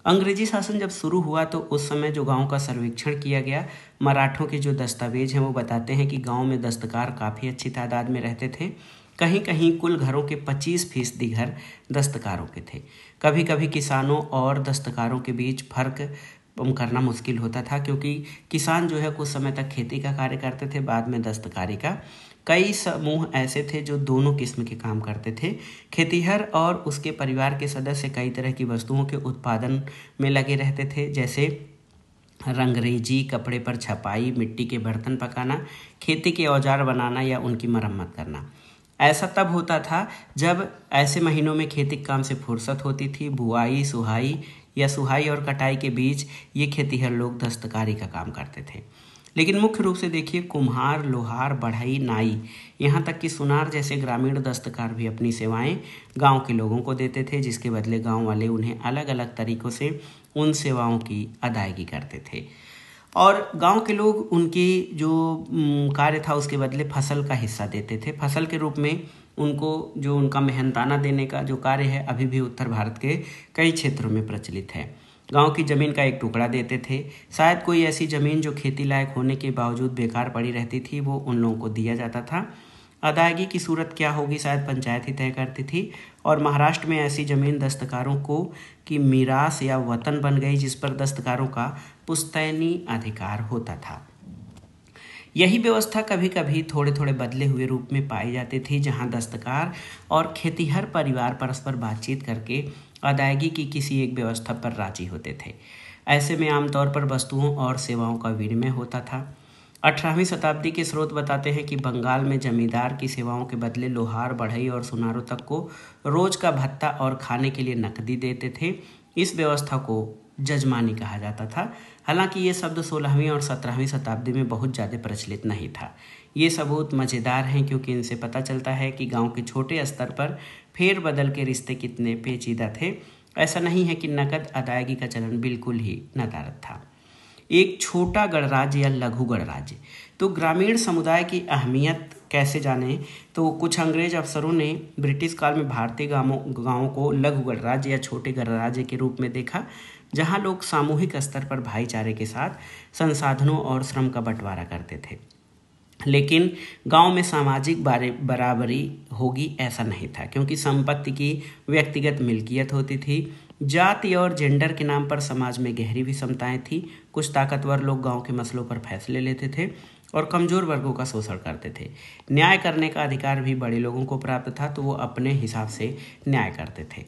अंग्रेजी शासन जब शुरू हुआ तो उस समय जो गांव का सर्वेक्षण किया गया, मराठों के जो दस्तावेज हैं वो बताते हैं कि गांव में दस्तकार काफ़ी अच्छी तादाद में रहते थे। कहीं कहीं कुल घरों के 25% घर दस्तकारों के थे। कभी कभी किसानों और दस्तकारों के बीच फर्क करना मुश्किल होता था, क्योंकि किसान जो है कुछ समय तक खेती का कार्य करते थे, बाद में दस्तकारी का। कई समूह ऐसे थे जो दोनों किस्म के काम करते थे। खेतीहर और उसके परिवार के सदस्य कई तरह की वस्तुओं के उत्पादन में लगे रहते थे, जैसे रंगरेजी, कपड़े पर छपाई, मिट्टी के बर्तन पकाना, खेती के औजार बनाना या उनकी मरम्मत करना। ऐसा तब होता था जब ऐसे महीनों में खेती के काम से फुर्सत होती थी। बुआई, सुहाई और कटाई के बीच ये खेतीहर लोग दस्तकारी का काम करते थे। लेकिन मुख्य रूप से देखिए, कुम्हार, लोहार, बढ़ई, नाई, यहाँ तक कि सुनार जैसे ग्रामीण दस्तकार भी अपनी सेवाएं गांव के लोगों को देते थे, जिसके बदले गांव वाले उन्हें अलग अलग तरीक़ों से उन सेवाओं की अदायगी करते थे। और गांव के लोग उनकी जो कार्य था उसके बदले फसल का हिस्सा देते थे। फसल के रूप में उनको जो उनका मेहनताना देने का जो कार्य है अभी भी उत्तर भारत के कई क्षेत्रों में प्रचलित है। गांव की ज़मीन का एक टुकड़ा देते थे। शायद कोई ऐसी ज़मीन जो खेती लायक होने के बावजूद बेकार पड़ी रहती थी वो उन लोगों को दिया जाता था। अदायगी की सूरत क्या होगी शायद पंचायत ही तय करती थी, और महाराष्ट्र में ऐसी ज़मीन दस्तकारों को की मीरास या वतन बन गई, जिस पर दस्तकारों का पुश्तैनी अधिकार होता था। यही व्यवस्था कभी कभी थोड़े थोड़े बदले हुए रूप में पाई जाती थी, जहां दस्तकार और खेतीहर परिवार परस्पर बातचीत करके अदायगी की किसी एक व्यवस्था पर राजी होते थे। ऐसे में आमतौर पर वस्तुओं और सेवाओं का विनिमय होता था। 18वीं शताब्दी के स्रोत बताते हैं कि बंगाल में जमींदार की सेवाओं के बदले लोहार, बढ़ई और सुनारों तक को रोज का भत्ता और खाने के लिए नकदी देते थे। इस व्यवस्था को जजमानी कहा जाता था। हालांकि ये शब्द 16वीं और 17वीं शताब्दी में बहुत ज़्यादा प्रचलित नहीं था। ये सबूत मज़ेदार हैं क्योंकि इनसे पता चलता है कि गांव के छोटे स्तर पर फेरबदल के रिश्ते कितने पेचीदा थे। ऐसा नहीं है कि नकद अदायगी का चलन बिल्कुल ही नदारद था। एक छोटा गणराज्य या लघु गणराज्य, तो ग्रामीण समुदाय की अहमियत कैसे जाने? तो कुछ अंग्रेज अफसरों ने ब्रिटिश काल में भारतीय गांवों को लघु गणराज्य या छोटे गणराज्य के रूप में देखा, जहां लोग सामूहिक स्तर पर भाईचारे के साथ संसाधनों और श्रम का बंटवारा करते थे। लेकिन गांव में सामाजिक बराबरी होगी ऐसा नहीं था, क्योंकि संपत्ति की व्यक्तिगत मिल्कियत होती थी। जाति और जेंडर के नाम पर समाज में गहरी विषमताएं थी। कुछ ताकतवर लोग गांव के मसलों पर फैसले लेते थे और कमज़ोर वर्गों का शोषण करते थे। न्याय करने का अधिकार भी बड़े लोगों को प्राप्त था, तो वो अपने हिसाब से न्याय करते थे।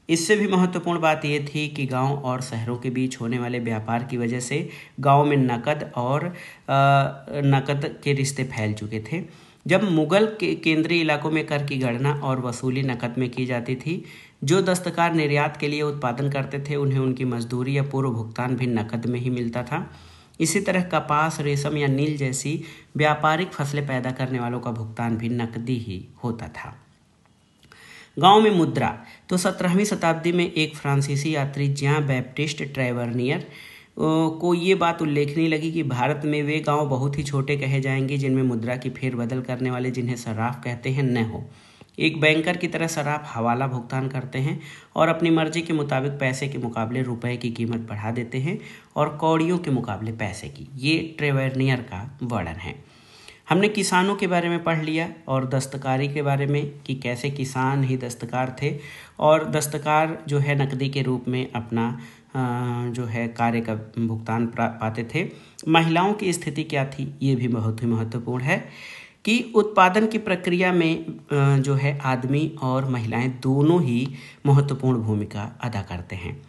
इससे भी महत्वपूर्ण बात यह थी कि गांव और शहरों के बीच होने वाले व्यापार की वजह से गांव में नकद के रिश्ते फैल चुके थे। जब मुगल के केंद्रीय इलाकों में कर की गणना और वसूली नकद में की जाती थी, जो दस्तकार निर्यात के लिए उत्पादन करते थे उन्हें उनकी मजदूरी या पूर्व भुगतान भी नकद में ही मिलता था। इसी तरह कपास, रेशम या नील जैसी व्यापारिक फसलें पैदा करने वालों का भुगतान भी नकदी ही होता था। गांव में मुद्रा, तो 17वीं शताब्दी में एक फ्रांसीसी यात्री ज्यां बैप्टिस्ट ट्रेवरनियर को ये बात उल्लेखनीय लगी कि भारत में वे गांव बहुत ही छोटे कहे जाएंगे जिनमें मुद्रा की फेरबदल करने वाले, जिन्हें सराफ कहते हैं, न हो। एक बैंकर की तरह सराफ हवाला भुगतान करते हैं और अपनी मर्जी के मुताबिक पैसे के मुकाबले रुपए की कीमत बढ़ा देते हैं और कौड़ियों के मुकाबले पैसे की। ये ट्रेवरनियर का वर्णन है। हमने किसानों के बारे में पढ़ लिया और दस्तकारी के बारे में कि कैसे किसान ही दस्तकार थे और दस्तकार जो है नकदी के रूप में अपना जो है कार्य का भुगतान पाते थे। महिलाओं की स्थिति क्या थी, ये भी बहुत ही महत्वपूर्ण है। कि उत्पादन की प्रक्रिया में जो है आदमी और महिलाएं दोनों ही महत्वपूर्ण भूमिका अदा करते हैं।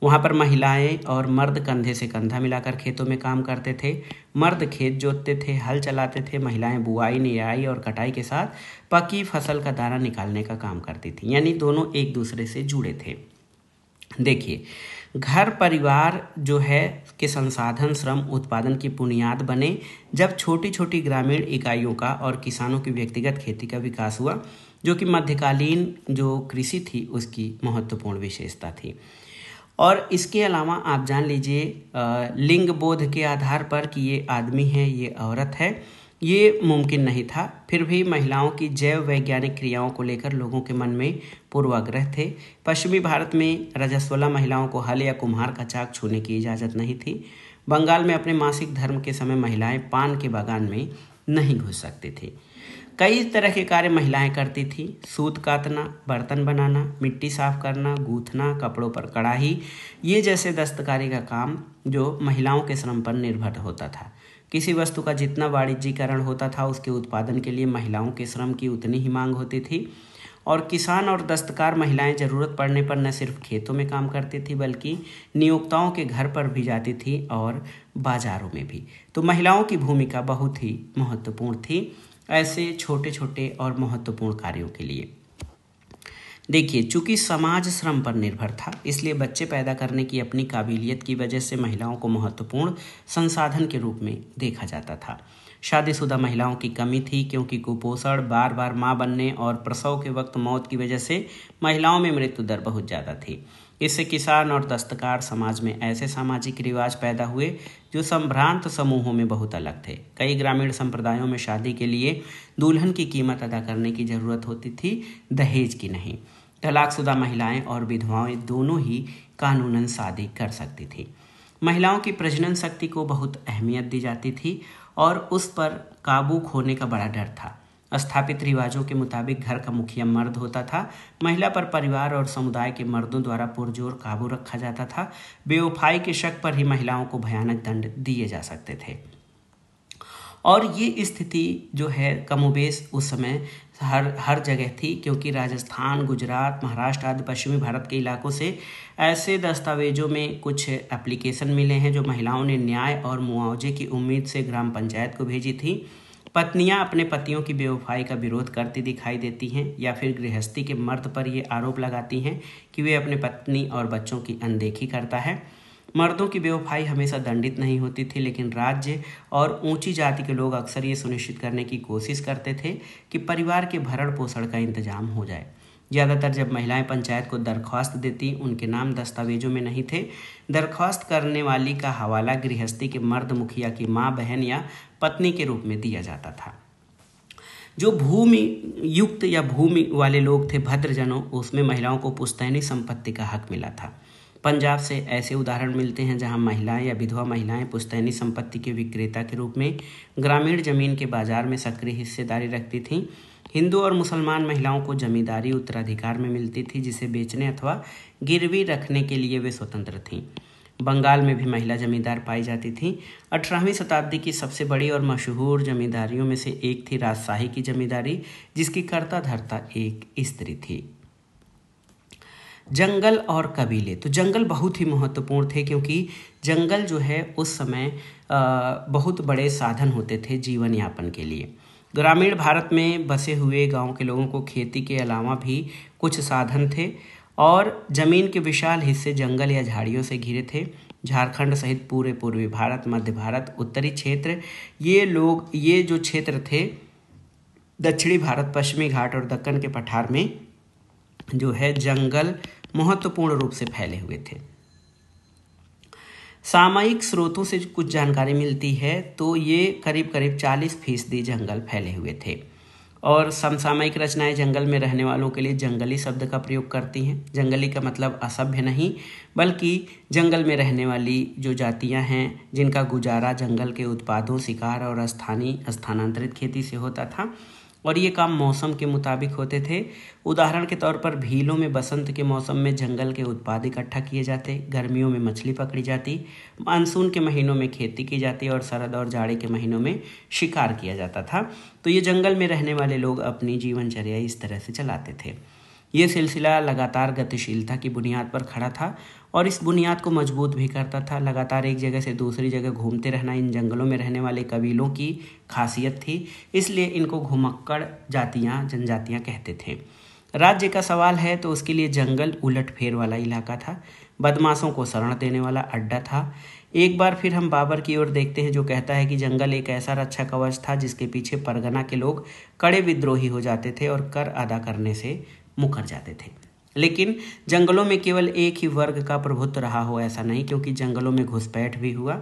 वहाँ पर महिलाएं और मर्द कंधे से कंधा मिलाकर खेतों में काम करते थे। मर्द खेत जोतते थे, हल चलाते थे, महिलाएं बुआई, निराई और कटाई के साथ पकी फसल का दाना निकालने का काम करती थी। यानी दोनों एक दूसरे से जुड़े थे। देखिए, घर परिवार जो है के संसाधन श्रम उत्पादन की बुनियाद बने जब छोटी छोटी ग्रामीण इकाइयों का और किसानों की व्यक्तिगत खेती का विकास हुआ, जो कि मध्यकालीन जो कृषि थी उसकी महत्वपूर्ण विशेषता थी। और इसके अलावा आप जान लीजिए लिंग बोध के आधार पर कि ये आदमी है ये औरत है, ये मुमकिन नहीं था। फिर भी महिलाओं की जैव वैज्ञानिक क्रियाओं को लेकर लोगों के मन में पूर्वाग्रह थे। पश्चिमी भारत में रजस्वला महिलाओं को हल या कुम्हार का चाक छूने की इजाज़त नहीं थी। बंगाल में अपने मासिक धर्म के समय महिलाएं पान के बागान में नहीं घुस सकती थी। कई तरह के कार्य महिलाएं करती थी। सूत काटना, बर्तन बनाना, मिट्टी साफ करना, गूंथना, कपड़ों पर कढ़ाई, ये जैसे दस्तकारी का काम जो महिलाओं के श्रम पर निर्भर होता था। किसी वस्तु का जितना वाणिज्यीकरण होता था उसके उत्पादन के लिए महिलाओं के श्रम की उतनी ही मांग होती थी। और किसान और दस्तकार महिलाएं ज़रूरत पड़ने पर न सिर्फ खेतों में काम करती थी बल्कि नियोक्ताओं के घर पर भी जाती थी और बाजारों में भी। तो महिलाओं की भूमिका बहुत ही महत्वपूर्ण थी ऐसे छोटे छोटे और महत्वपूर्ण कार्यों के लिए। देखिए, चूंकि समाज श्रम पर निर्भर था इसलिए बच्चे पैदा करने की अपनी काबिलियत की वजह से महिलाओं को महत्वपूर्ण संसाधन के रूप में देखा जाता था। शादीशुदा महिलाओं की कमी थी क्योंकि कुपोषण, बार बार मां बनने और प्रसव के वक्त मौत की वजह से महिलाओं में मृत्यु दर बहुत ज़्यादा थी। इससे किसान और दस्तकार समाज में ऐसे सामाजिक रिवाज पैदा हुए जो संभ्रांत समूहों में बहुत अलग थे। कई ग्रामीण संप्रदायों में शादी के लिए दुल्हन की कीमत अदा करने की जरूरत होती थी, दहेज की नहीं। तलाकशुदा महिलाएं और विधवाएं दोनों ही कानूनन शादी कर सकती थी। महिलाओं की प्रजनन शक्ति को बहुत अहमियत दी जाती थी और उस पर काबू खोने का बड़ा डर था। स्थापित रिवाजों के मुताबिक घर का मुखिया मर्द होता था। महिला पर परिवार और समुदाय के मर्दों द्वारा पुरजोर काबू रखा जाता था। बेवफाई के शक पर ही महिलाओं को भयानक दंड दिए जा सकते थे। और ये स्थिति जो है कमोबेश उस समय हर जगह थी, क्योंकि राजस्थान, गुजरात, महाराष्ट्र आदि पश्चिमी भारत के इलाकों से ऐसे दस्तावेजों में कुछ एप्लीकेशन मिले हैं जो महिलाओं ने न्याय और मुआवजे की उम्मीद से ग्राम पंचायत को भेजी थी। पत्नियां अपने पतियों की बेवफाई का विरोध करती दिखाई देती हैं या फिर गृहस्थी के मर्द पर ये आरोप लगाती हैं कि वे अपने पत्नी और बच्चों की अनदेखी करता है। मर्दों की बेवफाई हमेशा दंडित नहीं होती थी, लेकिन राज्य और ऊंची जाति के लोग अक्सर ये सुनिश्चित करने की कोशिश करते थे कि परिवार के भरण पोषण का इंतजाम हो जाए। ज़्यादातर जब महिलाएं पंचायत को दरख्वास्त देती उनके नाम दस्तावेजों में नहीं थे। दरख्वास्त करने वाली का हवाला गृहस्थी के मर्द मुखिया की माँ, बहन या पत्नी के रूप में दिया जाता था। जो भूमि युक्त या भूमि वाले लोग थे, भद्रजनों, उसमें महिलाओं को पुश्तैनी संपत्ति का हक मिला था। पंजाब से ऐसे उदाहरण मिलते हैं जहां महिलाएं या विधवा महिलाएं पुश्तैनी संपत्ति के विक्रेता के रूप में ग्रामीण जमीन के बाजार में सक्रिय हिस्सेदारी रखती थीं। हिंदू और मुसलमान महिलाओं को जमींदारी उत्तराधिकार में मिलती थी, जिसे बेचने अथवा गिरवी रखने के लिए वे स्वतंत्र थीं। बंगाल में भी महिला जमींदार पाई जाती थीं। 18वीं शताब्दी की सबसे बड़ी और मशहूर जमींदारियों में से एक थी राजशाही की जमींदारी, जिसकी कर्ता धर्ता एक स्त्री थी। जंगल और कबीले, तो जंगल बहुत ही महत्वपूर्ण थे क्योंकि जंगल जो है उस समय बहुत बड़े साधन होते थे जीवन यापन के लिए। ग्रामीण भारत में बसे हुए गांव के लोगों को खेती के अलावा भी कुछ साधन थे और ज़मीन के विशाल हिस्से जंगल या झाड़ियों से घिरे थे। झारखंड सहित पूरे पूर्वी भारत, मध्य भारत, उत्तरी क्षेत्र, ये जो क्षेत्र थे, दक्षिणी भारत, पश्चिमी घाट और दक्कन के पठार में जो है जंगल महत्वपूर्ण रूप से फैले हुए थे। सामयिक स्रोतों से कुछ जानकारी मिलती है तो ये करीब करीब 40% जंगल फैले हुए थे। और समसामयिक रचनाएं जंगल में रहने वालों के लिए जंगली शब्द का प्रयोग करती हैं। जंगली का मतलब असभ्य नहीं, बल्कि जंगल में रहने वाली जो जातियां हैं जिनका गुजारा जंगल के उत्पादों, शिकार और स्थानांतरित खेती से होता था। और ये काम मौसम के मुताबिक होते थे। उदाहरण के तौर पर भीलों में बसंत के मौसम में जंगल के उत्पाद इकट्ठा किए जाते, गर्मियों में मछली पकड़ी जाती, मानसून के महीनों में खेती की जाती और शरद और जाड़े के महीनों में शिकार किया जाता था। तो ये जंगल में रहने वाले लोग अपनी जीवनचर्या इस तरह से चलाते थे। ये सिलसिला लगातार गतिशीलता की बुनियाद पर खड़ा था और इस बुनियाद को मजबूत भी करता था। लगातार एक जगह से दूसरी जगह घूमते रहना इन जंगलों में रहने वाले कबीलों की खासियत थी, इसलिए इनको घुमक्कड़ जनजातियाँ कहते थे। राज्य का सवाल है तो उसके लिए जंगल उलटफेर वाला इलाका था, बदमाशों को शरण देने वाला अड्डा था। एक बार फिर हम बाबर की ओर देखते हैं, जो कहता है कि जंगल एक ऐसा रक्षा कवच था जिसके पीछे परगना के लोग कड़े विद्रोही हो जाते थे और कर अदा करने से मुकर जाते थे। लेकिन जंगलों में केवल एक ही वर्ग का प्रभुत्व रहा हो ऐसा नहीं, क्योंकि जंगलों में घुसपैठ भी हुआ।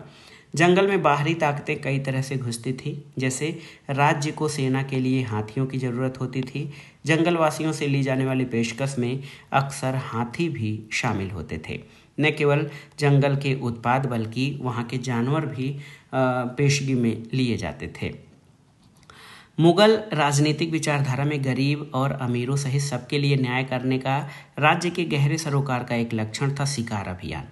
जंगल में बाहरी ताकतें कई तरह से घुसती थी। जैसे राज्य को सेना के लिए हाथियों की ज़रूरत होती थी। जंगलवासियों से ली जाने वाली पेशकश में अक्सर हाथी भी शामिल होते थे। न केवल जंगल के उत्पाद बल्कि वहाँ के जानवर भी पेशगी में लिए जाते थे। मुगल राजनीतिक विचारधारा में गरीब और अमीरों सहित सबके लिए न्याय करने का राज्य के गहरे सरोकार का एक लक्षण था शिकार अभियान।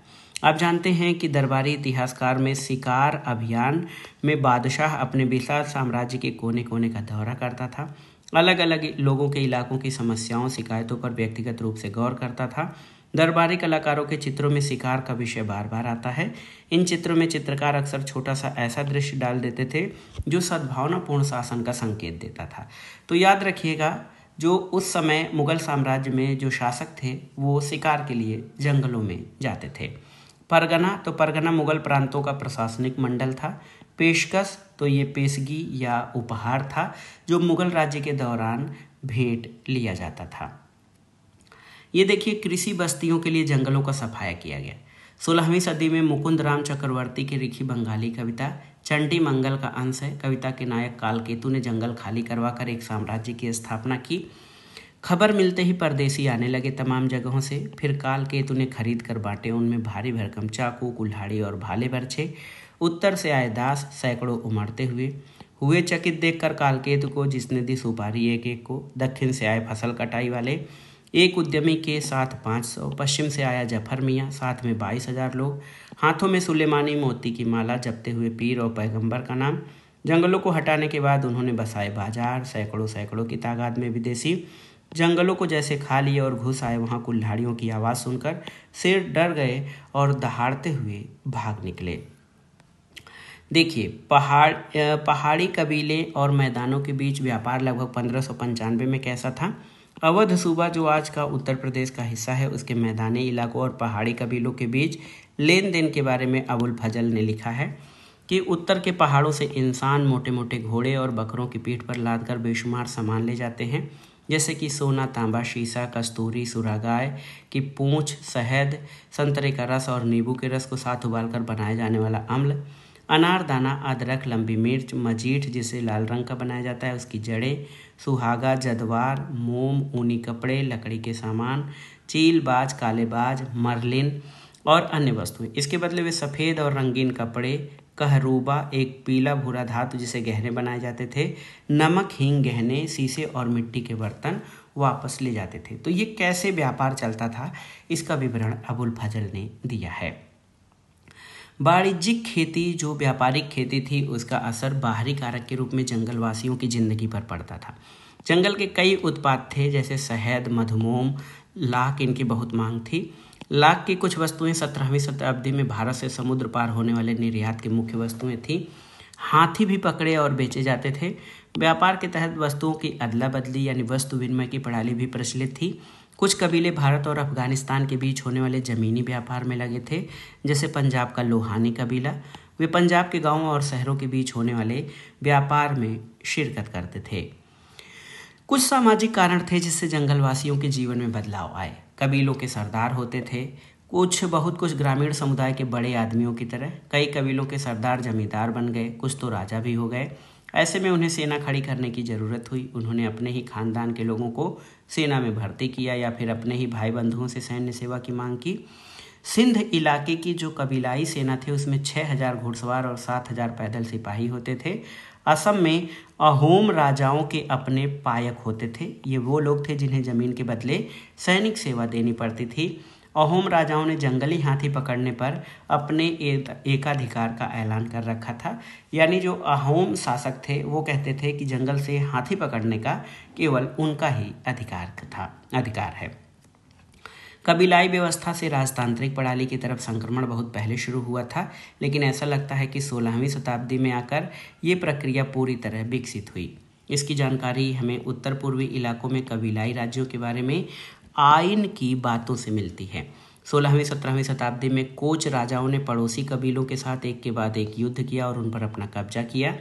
आप जानते हैं कि दरबारी इतिहासकार में शिकार अभियान में बादशाह अपने विशाल साम्राज्य के कोने कोने का दौरा करता था, अलग अलग लोगों के इलाकों की समस्याओं शिकायतों पर व्यक्तिगत रूप से गौर करता था। दरबारी कलाकारों के चित्रों में शिकार का विषय बार बार आता है। इन चित्रों में चित्रकार अक्सर छोटा सा ऐसा दृश्य डाल देते थे जो सद्भावनापूर्ण शासन का संकेत देता था। तो याद रखिएगा, जो उस समय मुगल साम्राज्य में जो शासक थे वो शिकार के लिए जंगलों में जाते थे। परगना मुगल प्रांतों का प्रशासनिक मंडल था। पेशकश तो ये पेशगी या उपहार था जो मुगल राज्य के दौरान भेंट लिया जाता था। ये देखिए, कृषि बस्तियों के लिए जंगलों का सफाया किया गया। 16वीं सदी में मुकुंद राम चक्रवर्ती की लिखी बंगाली कविता चंडी मंगल का अंश है। कविता के नायक कालकेतु ने जंगल खाली करवाकर एक साम्राज्य की स्थापना की। खबर मिलते ही परदेसी आने लगे तमाम जगहों से। फिर कालकेतु ने खरीद कर बांटे उनमें भारी भरकम चाकू, कुल्हाड़ी और भाले बर्छे। उत्तर से आए दास सैकड़ों उमड़ते हुए चकित देखकर कालकेतु को, जिसने दी सुपारी एक एक को। दक्षिण से आए फसल कटाई वाले, एक उद्यमी के साथ 500। पश्चिम से आया जफर मियाँ, साथ में 22,000 लोग, हाथों में सुलेमानी मोती की माला, जपते हुए पीर और पैगंबर का नाम। जंगलों को हटाने के बाद उन्होंने बसाए बाजार। सैकड़ों की तादाद में विदेशी जंगलों को जैसे खा लिए और घुस आए। वहाँ कुल्हाड़ियों की आवाज़ सुनकर शेर डर गए और दहाड़ते हुए भाग निकले। देखिए, पहाड़ी कबीले और मैदानों के बीच व्यापार लगभग 1595 में कैसा था। अवध सूबा, जो आज का उत्तर प्रदेश का हिस्सा है, उसके मैदानी इलाकों और पहाड़ी कबीलों के बीच लेन देन के बारे में अबुल फजल ने लिखा है कि उत्तर के पहाड़ों से इंसान मोटे मोटे घोड़े और बकरों की पीठ पर लादकर बेशुमार सामान ले जाते हैं, जैसे कि सोना, तांबा, शीशा, कस्तूरी, सुरागाय की पूंछ, शहद, संतरे का रस और नींबू के रस को साथ उबालकर बनाया जाने वाला अम्ल, अनारदाना, अदरक, लंबी मिर्च, मजीठ जिसे लाल रंग का बनाया जाता है उसकी जड़ें, सुहागा, जदवार, मोम, ऊनी कपड़े, लकड़ी के सामान, चील, बाज, काले बाज, मरलिन और अन्य वस्तुएं। इसके बदले वे सफ़ेद और रंगीन कपड़े, कहरूबा एक पीला भूरा धातु जिसे गहने बनाए जाते थे, नमक, हींग, गहने, शीशे और मिट्टी के बर्तन वापस ले जाते थे। तो ये कैसे व्यापार चलता था, इसका विवरण अबुल फजल ने दिया है। वाणिज्यिक खेती, जो व्यापारिक खेती थी, उसका असर बाहरी कारक के रूप में जंगलवासियों की जिंदगी पर पड़ता था। जंगल के कई उत्पाद थे, जैसे शहद, मधुमोम, लाख, इनकी बहुत मांग थी। लाख की कुछ वस्तुएं 17वीं शताब्दी में भारत से समुद्र पार होने वाले निर्यात की मुख्य वस्तुएं थीं। हाथी भी पकड़े और बेचे जाते थे। व्यापार के तहत वस्तुओं की अदला बदली यानी वस्तु विनिमय की प्रणाली भी प्रचलित थी। कुछ कबीले भारत और अफगानिस्तान के बीच होने वाले ज़मीनी व्यापार में लगे थे, जैसे पंजाब का लोहानी कबीला। वे पंजाब के गांवों और शहरों के बीच होने वाले व्यापार में शिरकत करते थे। कुछ सामाजिक कारण थे जिससे जंगलवासियों के जीवन में बदलाव आए। कबीलों के सरदार होते थे, बहुत कुछ ग्रामीण समुदाय के बड़े आदमियों की तरह। कई कबीलों के सरदार जमींदार बन गए, कुछ तो राजा भी हो गए। ऐसे में उन्हें सेना खड़ी करने की ज़रूरत हुई। उन्होंने अपने ही खानदान के लोगों को सेना में भर्ती किया या फिर अपने ही भाई बंधुओं से सैन्य सेवा की मांग की। सिंध इलाके की जो कबीलाई सेना थी उसमें 6000 घुड़सवार और 7000 पैदल सिपाही होते थे। असम में अहोम राजाओं के अपने पायक होते थे। ये वो लोग थे जिन्हें जमीन के बदले सैनिक सेवा देनी पड़ती थी। अहोम राजाओं ने जंगली हाथी पकड़ने पर अपने एकाधिकार का ऐलान कर रखा था। यानी जो अहोम शासक थे वो कहते थे कि जंगल से हाथी पकड़ने का केवल उनका ही अधिकार है। कबीलाई व्यवस्था से राजतांत्रिक प्रणाली की तरफ संक्रमण बहुत पहले शुरू हुआ था, लेकिन ऐसा लगता है कि 16वीं शताब्दी में आकर ये प्रक्रिया पूरी तरह विकसित हुई। इसकी जानकारी हमें उत्तर पूर्वी इलाकों में कबीलाई राज्यों के बारे में आइन की बातों से मिलती है। 16वीं-17वीं शताब्दी में कोच राजाओं ने पड़ोसी कबीलों के साथ एक के बाद एक युद्ध किया और उन पर अपना कब्जा किया।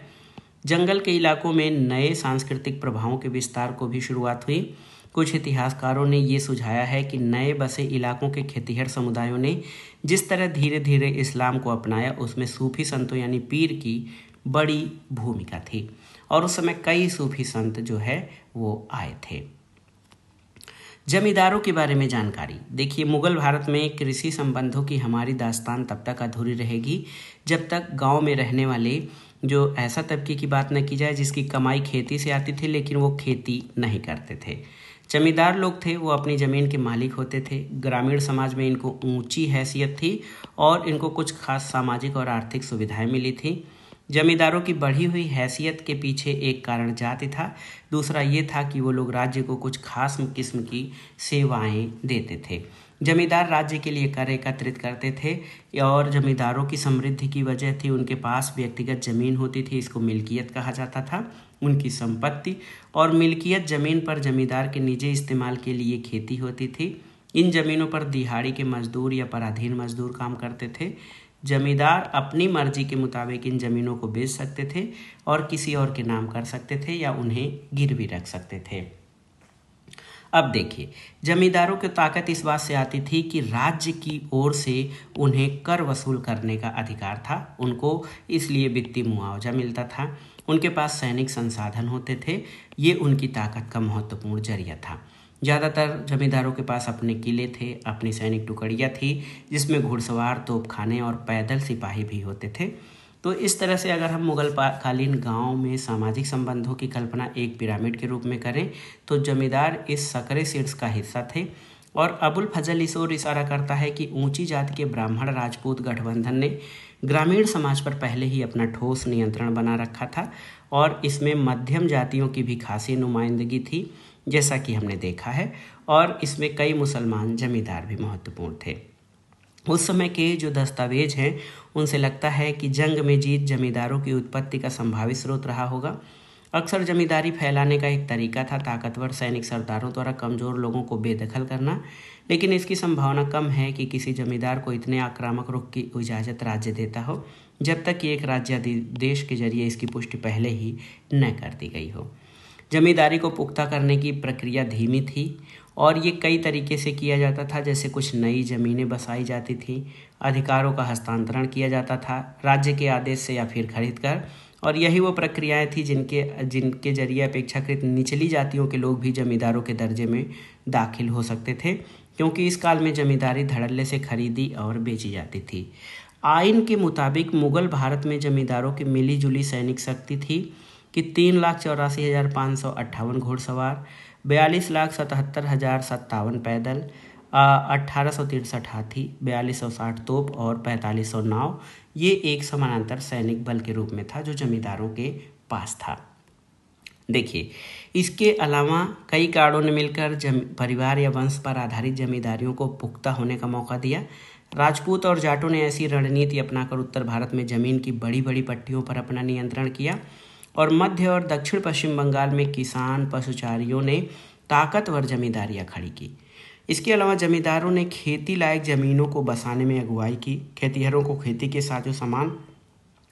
जंगल के इलाकों में नए सांस्कृतिक प्रभावों के विस्तार को भी शुरुआत हुई। कुछ इतिहासकारों ने ये सुझाया है कि नए बसे इलाकों के खेतिहर समुदायों ने जिस तरह धीरे धीरे इस्लाम को अपनाया उसमें सूफी संतों यानी पीर की बड़ी भूमिका थी और उस समय कई सूफी संत जो है वो आए थे। जमींदारों के बारे में जानकारी देखिए, मुगल भारत में कृषि संबंधों की हमारी दास्तान तब तक अधूरी रहेगी जब तक गांव में रहने वाले जो ऐसा तबके की बात न की जाए जिसकी कमाई खेती से आती थी लेकिन वो खेती नहीं करते थे। जमींदार लोग थे वो अपनी ज़मीन के मालिक होते थे। ग्रामीण समाज में इनको ऊंची हैसियत थी और इनको कुछ खास सामाजिक और आर्थिक सुविधाएं मिली थी। जमींदारों की बढ़ी हुई हैसियत के पीछे एक कारण जाति था, दूसरा ये था कि वो लोग राज्य को कुछ खास किस्म की सेवाएं देते थे। जमींदार राज्य के लिए कर एकत्रित करते थे और जमींदारों की समृद्धि की वजह थी उनके पास व्यक्तिगत ज़मीन होती थी। इसको मिल्कियत कहा जाता था। उनकी संपत्ति और मिल्कियत ज़मीन पर जमींदार के निजी इस्तेमाल के लिए खेती होती थी। इन ज़मीनों पर दिहाड़ी के मजदूर या पराधीन मजदूर काम करते थे। जमींदार अपनी मर्जी के मुताबिक इन ज़मीनों को बेच सकते थे और किसी और के नाम कर सकते थे या उन्हें गिरवी रख सकते थे। अब देखिए, जमींदारों की ताकत इस बात से आती थी कि राज्य की ओर से उन्हें कर वसूल करने का अधिकार था। उनको इसलिए वित्तीय मुआवजा मिलता था। उनके पास सैनिक संसाधन होते थे। ये उनकी ताकत का महत्वपूर्ण जरिया था। ज़्यादातर जमींदारों के पास अपने किले थे, अपनी सैनिक टुकड़ियाँ थी जिसमें घुड़सवार, तोपखाने और पैदल सिपाही भी होते थे। तो इस तरह से अगर हम मुगल कालीन गांव में सामाजिक संबंधों की कल्पना एक पिरामिड के रूप में करें तो जमींदार इस सकरे शीर्ष का हिस्सा थे। और अबुल फजल इस ओर इशारा करता है कि ऊंची जाति के ब्राह्मण राजपूत गठबंधन ने ग्रामीण समाज पर पहले ही अपना ठोस नियंत्रण बना रखा था और इसमें मध्यम जातियों की भी खासी नुमाइंदगी थी जैसा कि हमने देखा है, और इसमें कई मुसलमान जमींदार भी महत्वपूर्ण थे। उस समय के जो दस्तावेज हैं उनसे लगता है कि जंग में जीत जमींदारों की उत्पत्ति का संभावित स्रोत रहा होगा। अक्सर जमींदारी फैलाने का एक तरीका था ताकतवर सैनिक सरदारों द्वारा कमज़ोर लोगों को बेदखल करना, लेकिन इसकी संभावना कम है कि किसी जमींदार को इतने आक्रामक रुख की इजाज़त राज्य देता हो जब तक कि एक राज्याधीश के जरिए इसकी पुष्टि पहले ही न कर दी गई हो। जमींदारी को पुख्ता करने की प्रक्रिया धीमी थी और ये कई तरीके से किया जाता था। जैसे कुछ नई ज़मीनें बसाई जाती थी, अधिकारों का हस्तांतरण किया जाता था राज्य के आदेश से या फिर खरीद कर, और यही वो प्रक्रियाएं थी जिनके जरिए अपेक्षाकृत निचली जातियों के लोग भी जमींदारों के दर्जे में दाखिल हो सकते थे, क्योंकि इस काल में जमींदारी धड़ल्ले से खरीदी और बेची जाती थी। आइन के मुताबिक मुगल भारत में जमींदारों की मिली जुली सैनिक शक्ति थी कि 3,84,558 घुड़सवार, 42,77,057 पैदल, 1863 हाथी, 4260 तोप और 4500 नाव। ये एक समानांतर सैनिक बल के रूप में था जो जमींदारों के पास था। देखिए, इसके अलावा कई कारणों ने मिलकर परिवार या वंश पर आधारित जमींदारियों को पुख्ता होने का मौका दिया। राजपूत और जाटों ने ऐसी रणनीति अपनाकर उत्तर भारत में जमीन की बड़ी बड़ी पट्टियों पर अपना नियंत्रण किया और मध्य और दक्षिण पश्चिम बंगाल में किसान पशुचारियों ने ताकतवर जमींदारियां खड़ी की। इसके अलावा जमींदारों ने खेती लायक ज़मीनों को बसाने में अगुवाई की, खेतिहरों को खेती के साजो सामान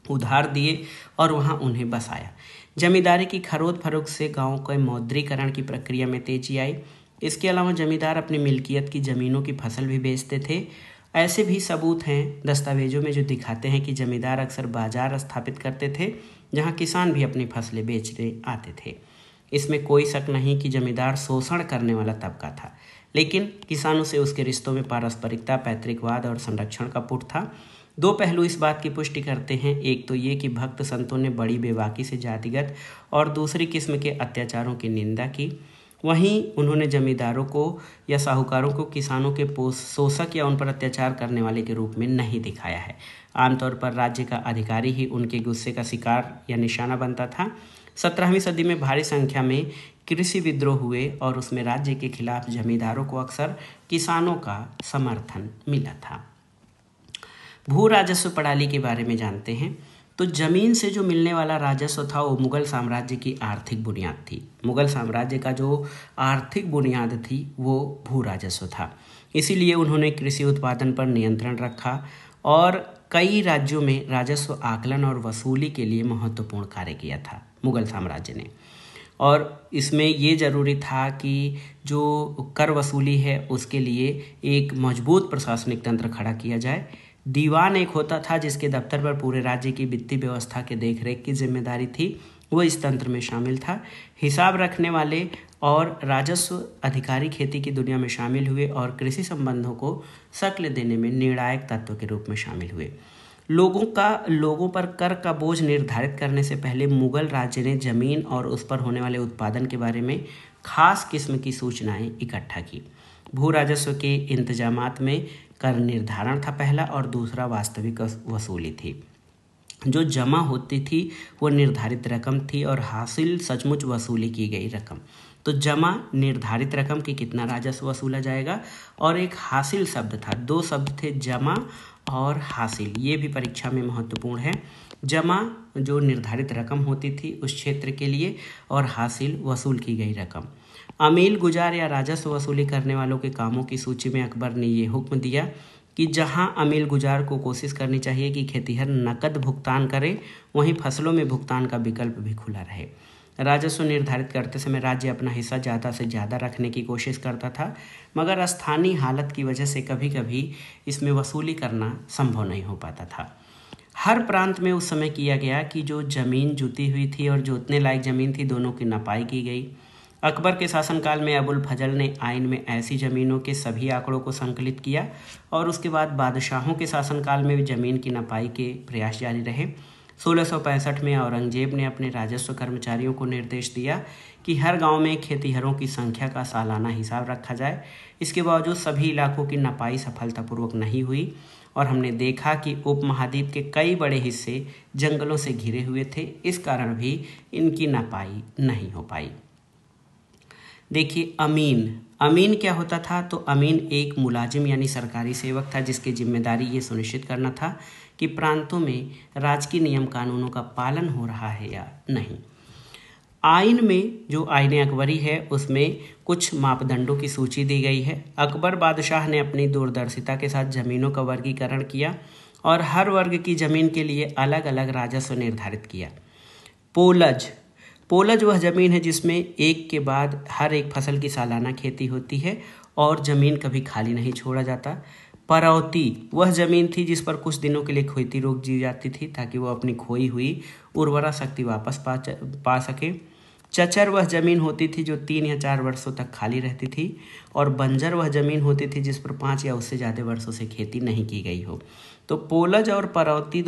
उधार दिए और वहां उन्हें बसाया। जमींदारी की खरीद फरोख्त से गाँव के मौद्रीकरण की प्रक्रिया में तेजी आई। इसके अलावा जमींदार अपनी मिल्कियत की ज़मीनों की फसल भी बेचते थे। ऐसे भी सबूत हैं दस्तावेजों में जो दिखाते हैं कि जमींदार अक्सर बाजार स्थापित करते थे जहां किसान भी अपनी फसलें बेचने आते थे। इसमें कोई शक नहीं कि जमींदार शोषण करने वाला तबका था। लेकिन किसानों से उसके रिश्तों में पारस्परिकता, पैतृकवाद और संरक्षण का पुट था। दो पहलू इस बात की पुष्टि करते हैं, एक तो ये कि भक्त संतों ने बड़ी बेबाकी से जातिगत और दूसरी किस्म के अत्याचारों की निंदा की। वहीं उन्होंने जमींदारों को या साहूकारों को किसानों के शोषक या उन पर अत्याचार करने वाले के रूप में नहीं दिखाया है। आमतौर पर राज्य का अधिकारी ही उनके गुस्से का शिकार या निशाना बनता था। 17वीं सदी में भारी संख्या में कृषि विद्रोह हुए और उसमें राज्य के खिलाफ जमींदारों को अक्सर किसानों का समर्थन मिला था। भू राजस्व प्रणाली के बारे में जानते हैं। तो जमीन से जो मिलने वाला राजस्व था वो मुगल साम्राज्य की आर्थिक बुनियाद थी। मुगल साम्राज्य का जो आर्थिक बुनियाद थी वो भू राजस्व था। इसीलिए उन्होंने कृषि उत्पादन पर नियंत्रण रखा और कई राज्यों में राजस्व आकलन और वसूली के लिए महत्वपूर्ण कार्य किया था मुगल साम्राज्य ने। और इसमें ये ज़रूरी था कि जो कर वसूली है उसके लिए एक मजबूत प्रशासनिक तंत्र खड़ा किया जाए। दीवान एक होता था जिसके दफ्तर पर पूरे राज्य की वित्तीय व्यवस्था के देखरेख की जिम्मेदारी थी, वो इस तंत्र में शामिल था। हिसाब रखने वाले और राजस्व अधिकारी खेती की दुनिया में शामिल हुए और कृषि संबंधों को शक्ल देने में निर्णायक तत्व के रूप में शामिल हुए। लोगों पर कर का बोझ निर्धारित करने से पहले मुगल राज्य ने जमीन और उस पर होने वाले उत्पादन के बारे में खास किस्म की सूचनाएं इकट्ठा की। भू राजस्व के इंतजामात में कर निर्धारण था पहला, और दूसरा वास्तविक वसूली थी। जो जमा होती थी वो निर्धारित रकम थी और हासिल सचमुच वसूली की गई रकम। तो जमा निर्धारित रकम की कितना राजस्व वसूला जाएगा, और एक हासिल शब्द था। दो शब्द थे, जमा और हासिल। ये भी परीक्षा में महत्वपूर्ण है। जमा जो निर्धारित रकम होती थी उस क्षेत्र के लिए, और हासिल वसूल की गई रकम। अमील गुजार या राजस्व वसूली करने वालों के कामों की सूची में अकबर ने ये हुक्म दिया कि जहां अमील गुजार को कोशिश करनी चाहिए कि खेतिहर नकद भुगतान करे, वहीं फसलों में भुगतान का विकल्प भी खुला रहे। राजस्व निर्धारित करते समय राज्य अपना हिस्सा ज़्यादा से ज़्यादा रखने की कोशिश करता था, मगर स्थानीय हालत की वजह से कभी कभी इसमें वसूली करना संभव नहीं हो पाता था। हर प्रांत में उस समय किया गया कि जो ज़मीन जुती हुई थी और जोतने लायक ज़मीन थी, दोनों की नपाई की गई। अकबर के शासनकाल में अबुल फजल ने आइन में ऐसी ज़मीनों के सभी आंकड़ों को संकलित किया, और उसके बाद बादशाहों के शासनकाल में भी ज़मीन की नपाई के प्रयास जारी रहे। 1665 में औरंगजेब ने अपने राजस्व कर्मचारियों को निर्देश दिया कि हर गांव में खेतिहरों की संख्या का सालाना हिसाब रखा जाए। इसके बावजूद सभी इलाकों की नपाई सफलतापूर्वक नहीं हुई, और हमने देखा कि उपमहाद्वीप के कई बड़े हिस्से जंगलों से घिरे हुए थे। इस कारण भी इनकी नपाई नहीं हो पाई। देखिए, अमीन क्या होता था? तो अमीन एक मुलाजिम यानी सरकारी सेवक था, जिसकी जिम्मेदारी ये सुनिश्चित करना था कि प्रांतों में राजकीय नियम कानूनों का पालन हो रहा है या नहीं। आइन में जो आइन अकबरी है उसमें कुछ मापदंडों की सूची दी गई है। अकबर बादशाह ने अपनी दूरदर्शिता के साथ ज़मीनों का वर्गीकरण किया और हर वर्ग की ज़मीन के लिए अलग अलग राजस्व निर्धारित किया। पोलज वह ज़मीन है जिसमें एक के बाद हर एक फसल की सालाना खेती होती है और ज़मीन कभी खाली नहीं छोड़ा जाता। परौती वह ज़मीन थी जिस पर कुछ दिनों के लिए खेती रोक दी जाती थी ताकि वो अपनी खोई हुई उर्वरा शक्ति वापस पा सके। चचर वह ज़मीन होती थी जो 3 या 4 वर्षों तक खाली रहती थी, और बंजर वह ज़मीन होती थी जिस पर 5 या उससे ज़्यादा वर्षों से खेती नहीं की गई हो। तो पोलज और परौती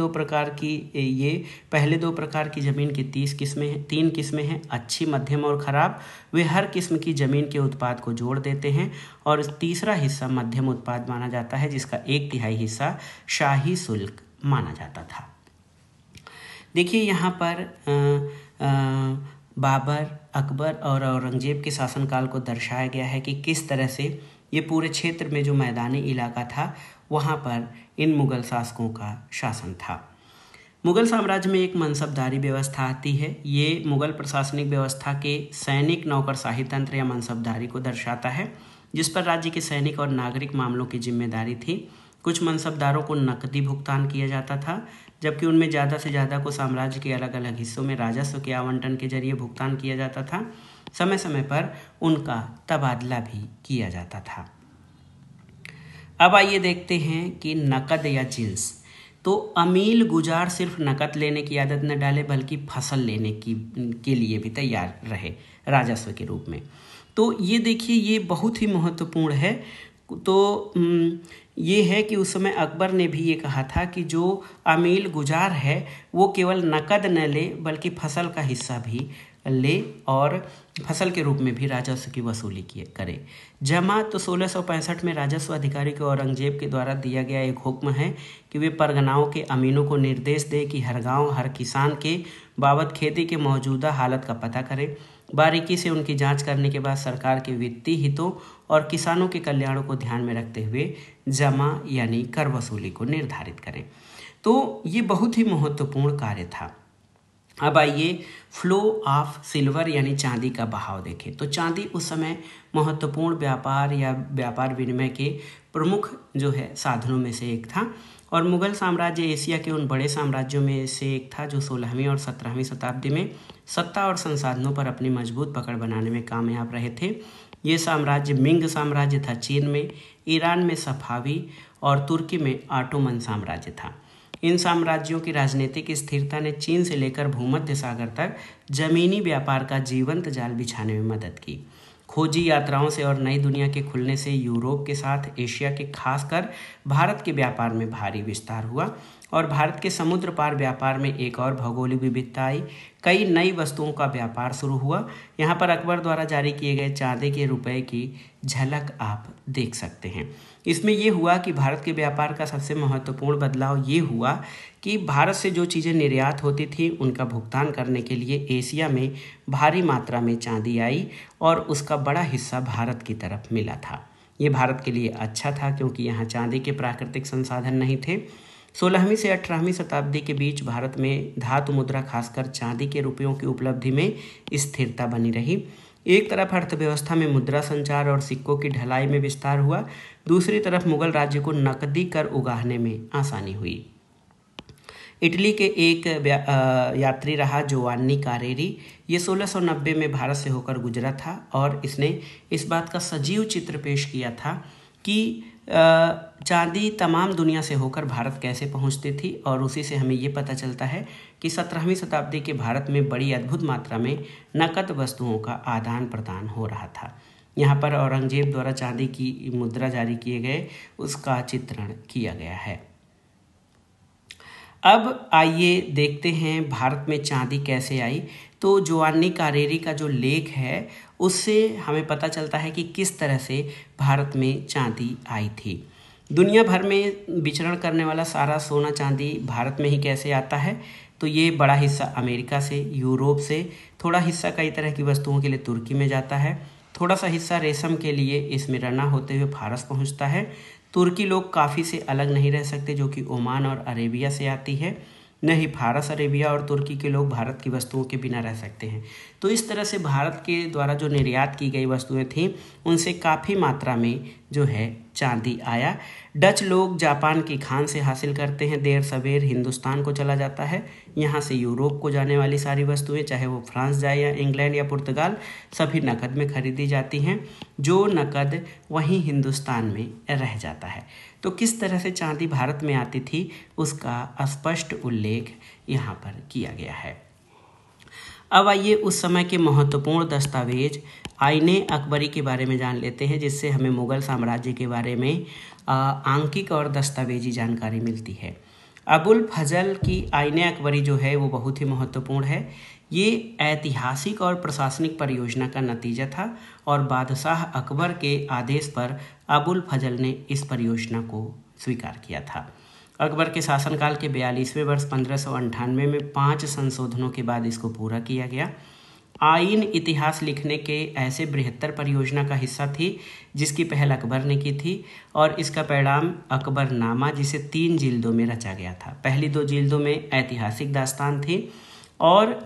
पहले दो प्रकार की ज़मीन की 3 किस्में हैं, अच्छी, मध्यम और ख़राब। वे हर किस्म की ज़मीन के उत्पाद को जोड़ देते हैं, और तीसरा हिस्सा मध्यम उत्पाद माना जाता है, जिसका 1/3 हिस्सा शाही शुल्क माना जाता था। देखिए, यहाँ पर बाबर, अकबर और औरंगजेब के शासनकाल को दर्शाया गया है कि किस तरह से ये पूरे क्षेत्र में जो मैदानी इलाका था वहाँ पर इन मुग़ल शासकों का शासन था। मुग़ल साम्राज्य में एक मनसबदारी व्यवस्था आती है। ये मुग़ल प्रशासनिक व्यवस्था के सैनिक नौकरशाही तंत्र या मनसबदारी को दर्शाता है, जिस पर राज्य के सैनिक और नागरिक मामलों की जिम्मेदारी थी। कुछ मनसबदारों को नकदी भुगतान किया जाता था, जबकि उनमें ज़्यादा से ज़्यादा को साम्राज्य के अलग अलग हिस्सों में राजस्व के आवंटन के जरिए भुगतान किया जाता था। समय समय पर उनका तबादला भी किया जाता था। अब आइए देखते हैं कि नकद या जिन्स। तो अमील गुजार सिर्फ नकद लेने की आदत न डाले, बल्कि फसल लेने के लिए भी तैयार रहे राजस्व के रूप में। तो ये देखिए, ये बहुत ही महत्वपूर्ण है। तो ये है कि उस समय अकबर ने भी ये कहा था कि जो अमील गुजार है वो केवल नकद न ले बल्कि फसल का हिस्सा भी ले और फसल के रूप में भी राजस्व की वसूली करे। जमा तो 1665 में राजस्व अधिकारी को औरंगजेब के द्वारा दिया गया एक हुक्म है कि वे परगनाओं के अमीनों को निर्देश दे कि हर गांव हर किसान के बाबत खेती के मौजूदा हालत का पता करें, बारीकी से उनकी जांच करने के बाद सरकार के वित्तीय हितों और किसानों के कल्याण को ध्यान में रखते हुए जमा यानी कर वसूली को निर्धारित करें। तो ये बहुत ही महत्वपूर्ण कार्य था। अब आइए फ्लो ऑफ सिल्वर यानी चांदी का बहाव देखें। तो चांदी उस समय महत्वपूर्ण व्यापार या व्यापार विनिमय के प्रमुख जो है साधनों में से एक था और मुगल साम्राज्य एशिया के उन बड़े साम्राज्यों में से एक था जो 16वीं और 17वीं शताब्दी में सत्ता और संसाधनों पर अपनी मजबूत पकड़ बनाने में कामयाब रहे थे। ये साम्राज्य मिंग साम्राज्य था चीन में, ईरान में सफावी और तुर्की में ऑटोमन साम्राज्य था। इन साम्राज्यों की राजनीतिक स्थिरता ने चीन से लेकर भूमध्य सागर तक जमीनी व्यापार का जीवंत जाल बिछाने में मदद की। खोजी यात्राओं से और नई दुनिया के खुलने से यूरोप के साथ एशिया के खासकर भारत के व्यापार में भारी विस्तार हुआ और भारत के समुद्र पार व्यापार में एक और भौगोलिक विविधता आई। कई नई वस्तुओं का व्यापार शुरू हुआ। यहाँ पर अकबर द्वारा जारी किए गए चांदी के रुपए की झलक आप देख सकते हैं। इसमें ये हुआ कि भारत के व्यापार का सबसे महत्वपूर्ण बदलाव ये हुआ कि भारत से जो चीज़ें निर्यात होती थी उनका भुगतान करने के लिए एशिया में भारी मात्रा में चांदी आई और उसका बड़ा हिस्सा भारत की तरफ मिला था। ये भारत के लिए अच्छा था क्योंकि यहाँ चांदी के प्राकृतिक संसाधन नहीं थे। 16वीं से 18वीं शताब्दी के बीच भारत में धातु मुद्रा खासकर चांदी के रुपयों की उपलब्धि में स्थिरता बनी रही। एक तरफ अर्थव्यवस्था में मुद्रा संचार और सिक्कों की ढलाई में विस्तार हुआ, दूसरी तरफ मुगल राज्य को नकदी कर उगाहने में आसानी हुई। इटली के एक यात्री रहा जोवान्नी कारेरी। ये 1690 में भारत से होकर गुजरा था और इसने इस बात का सजीव चित्र पेश किया था कि चांदी तमाम दुनिया से होकर भारत कैसे पहुंचती थी और उसी से हमें ये पता चलता है कि 17वीं शताब्दी के भारत में बड़ी अद्भुत मात्रा में नकद वस्तुओं का आदान प्रदान हो रहा था। यहाँ पर औरंगजेब द्वारा चांदी की मुद्रा जारी किए गए उसका चित्रण किया गया है। अब आइए देखते हैं भारत में चांदी कैसे आई। तो जोवान्नी कारेरी का जो लेख है उससे हमें पता चलता है कि किस तरह से भारत में चांदी आई थी। दुनिया भर में विचरण करने वाला सारा सोना चांदी भारत में ही कैसे आता है। तो ये बड़ा हिस्सा अमेरिका से, यूरोप से, थोड़ा हिस्सा कई तरह की वस्तुओं के लिए तुर्की में जाता है, थोड़ा सा हिस्सा रेशम के लिए इसमें रना होते हुए फारस पहुंचता है। तुर्की लोग काफ़ी से अलग नहीं रह सकते जो कि ओमान और अरेबिया से आती है। नहीं फारस, अरेबिया और तुर्की के लोग भारत की वस्तुओं के बिना रह सकते हैं। तो इस तरह से भारत के द्वारा जो निर्यात की गई वस्तुएं थीं उनसे काफ़ी मात्रा में जो है चांदी आया। डच लोग जापान की खान से हासिल करते हैं, देर सवेर हिंदुस्तान को चला जाता है। यहाँ से यूरोप को जाने वाली सारी वस्तुएं चाहे वो फ्रांस जाए या इंग्लैंड या पुर्तगाल सभी नकद में खरीदी जाती हैं। जो नकद वहीं हिंदुस्तान में रह जाता है। तो किस तरह से चांदी भारत में आती थी उसका स्पष्ट उल्लेख यहाँ पर किया गया है। अब आइए उस समय के महत्वपूर्ण दस्तावेज आईने अकबरी के बारे में जान लेते हैं, जिससे हमें मुगल साम्राज्य के बारे में आंकिक और दस्तावेजी जानकारी मिलती है। अबुल फजल की आईने अकबरी जो है वो बहुत ही महत्वपूर्ण है। ये ऐतिहासिक और प्रशासनिक परियोजना का नतीजा था और बादशाह अकबर के आदेश पर अबुल फजल ने इस परियोजना को स्वीकार किया था। अकबर के शासनकाल के 42वें वर्ष 1598 में 5 संशोधनों के बाद इसको पूरा किया गया। आइन इतिहास लिखने के ऐसे बृहत्तर परियोजना का हिस्सा थी जिसकी पहल अकबर ने की थी और इसका परिणाम अकबरनामा जिसे 3 जिल्दों में रचा गया था। पहली 2 जिल्दों में ऐतिहासिक दास्तान थी और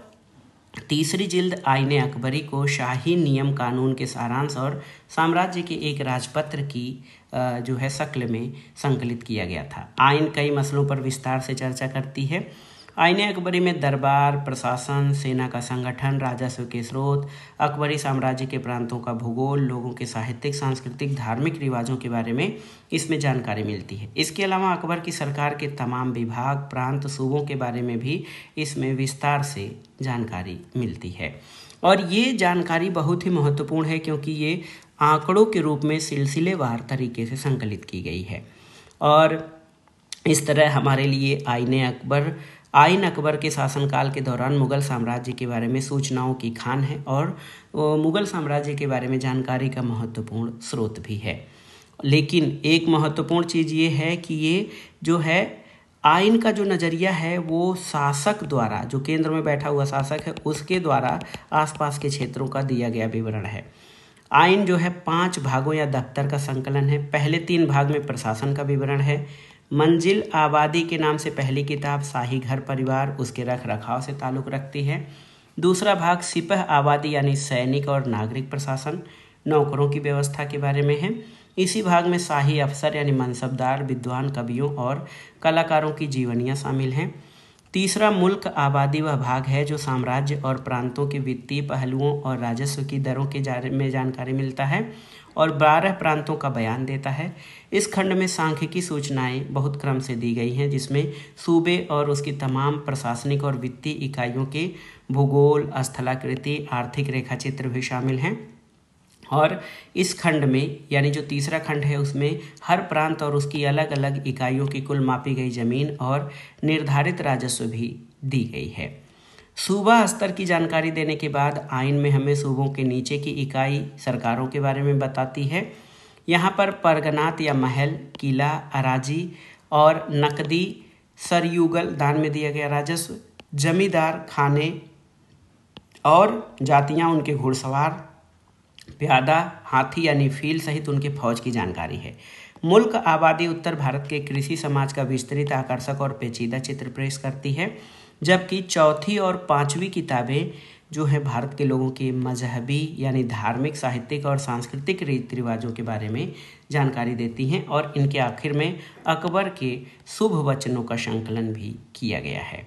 तीसरी जिल्द आईने अकबरी को शाही नियम कानून के सारांश और साम्राज्य के एक राजपत्र की जो है शक्ल में संकलित किया गया था। आइन कई मसलों पर विस्तार से चर्चा करती है आईने अकबरी में दरबार, प्रशासन, सेना का संगठन, राजस्व के स्रोत, अकबरी साम्राज्य के प्रांतों का भूगोल, लोगों के साहित्यिक, सांस्कृतिक, धार्मिक रिवाजों के बारे में इसमें जानकारी मिलती है। इसके अलावा अकबर की सरकार के तमाम विभाग, प्रांत, सूबों के बारे में भी इसमें विस्तार से जानकारी मिलती है। और ये जानकारी बहुत ही महत्वपूर्ण है क्योंकि ये आंकड़ों के रूप में सिलसिलेवार तरीके से संकलित की गई है। और इस तरह हमारे लिए आईन अकबर के शासनकाल के दौरान मुगल साम्राज्य के बारे में सूचनाओं की खान है और मुगल साम्राज्य के बारे में जानकारी का महत्वपूर्ण स्रोत भी है। लेकिन एक महत्वपूर्ण चीज़ ये है कि ये जो है आइन का जो नज़रिया है वो शासक द्वारा, जो केंद्र में बैठा हुआ शासक है उसके द्वारा आसपास के क्षेत्रों का दिया गया विवरण है। आइन जो है 5 भागों या दफ्तर का संकलन है। पहले 3 भाग में प्रशासन का विवरण है। मंजिल आबादी के नाम से पहली किताब शाही घर परिवार, उसके रख रखाव से ताल्लुक़ रखती है। दूसरा भाग सिपह आबादी यानी सैनिक और नागरिक प्रशासन, नौकरों की व्यवस्था के बारे में है। इसी भाग में शाही अफसर यानी मनसबदार, विद्वान, कवियों और कलाकारों की जीवनियाँ शामिल हैं। तीसरा मुल्क आबादी वह भाग है जो साम्राज्य और प्रांतों के वित्तीय पहलुओं और राजस्व की दरों के बारे में जानकारी मिलता है और 12 प्रांतों का बयान देता है। इस खंड में सांख्यिकी सूचनाएं बहुत क्रम से दी गई हैं जिसमें सूबे और उसकी तमाम प्रशासनिक और वित्तीय इकाइयों के भूगोल, स्थलाकृति, आर्थिक रेखाचित्र भी शामिल हैं। और इस खंड में यानी जो तीसरा खंड है उसमें हर प्रांत और उसकी अलग अलग इकाइयों की कुल मापी गई जमीन और निर्धारित राजस्व भी दी गई है। सूबा स्तर की जानकारी देने के बाद आइन में हमें सूबों के नीचे की इकाई सरकारों के बारे में बताती है। यहाँ पर परगनात या महल, किला, अराजी और नकदी, सरयुगल दान में दिया गया राजस्व, जमींदार, खाने और जातियाँ, उनके घुड़सवार, प्यादा, हाथी यानी फील सहित उनके फौज की जानकारी है। मुल्क आबादी उत्तर भारत के कृषि समाज का विस्तृत, आकर्षक और पेचीदा चित्र पेश करती है, जबकि चौथी और 5वीं किताबें जो है भारत के लोगों के मजहबी यानी धार्मिक, साहित्यिक और सांस्कृतिक रीति रिवाजों के बारे में जानकारी देती हैं और इनके आखिर में अकबर के शुभ वचनों का संकलन भी किया गया है।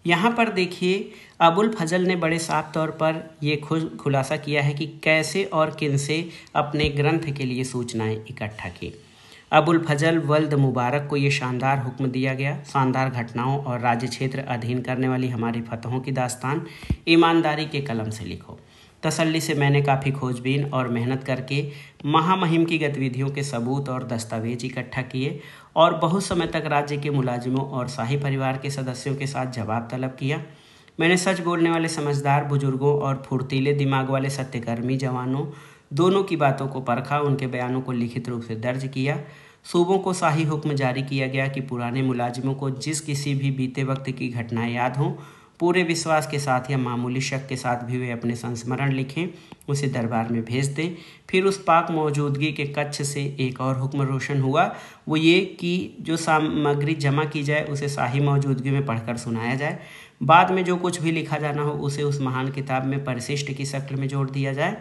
यहाँ पर देखिए अबुल फजल ने बड़े साफ तौर पर ये खुलासा किया है कि कैसे और किनसे अपने ग्रंथ के लिए सूचनाएं इकट्ठा की। अबुल फजल वल्द मुबारक को ये शानदार हुक्म दिया गया, शानदार घटनाओं और राज्य क्षेत्र अधीन करने वाली हमारी फतहों की दास्तान ईमानदारी के कलम से लिखो। तसल्ली से मैंने काफ़ी खोजबीन और मेहनत करके महामहिम की गतिविधियों के सबूत और दस्तावेज इकट्ठा किए और बहुत समय तक राज्य के मुलाजिमों और शाही परिवार के सदस्यों के साथ जवाब तलब किया। मैंने सच बोलने वाले समझदार बुजुर्गों और फुर्तीले दिमाग वाले सत्यकर्मी जवानों दोनों की बातों को परखा, उनके बयानों को लिखित रूप से दर्ज किया। सूबों को शाही हुक्म जारी किया गया कि पुराने मुलाजिमों को जिस किसी भी बीते वक्त की घटनाएं याद हों, पूरे विश्वास के साथ या मामूली शक के साथ भी वे अपने संस्मरण लिखें, उसे दरबार में भेज दें। फिर उस पाक मौजूदगी के कक्ष से एक और हुक्म रोशन हुआ, वो ये कि जो सामग्री जमा की जाए उसे शाही मौजूदगी में पढ़कर सुनाया जाए। बाद में जो कुछ भी लिखा जाना हो उसे उस महान किताब में परिशिष्ट की शक्ल में जोड़ दिया जाए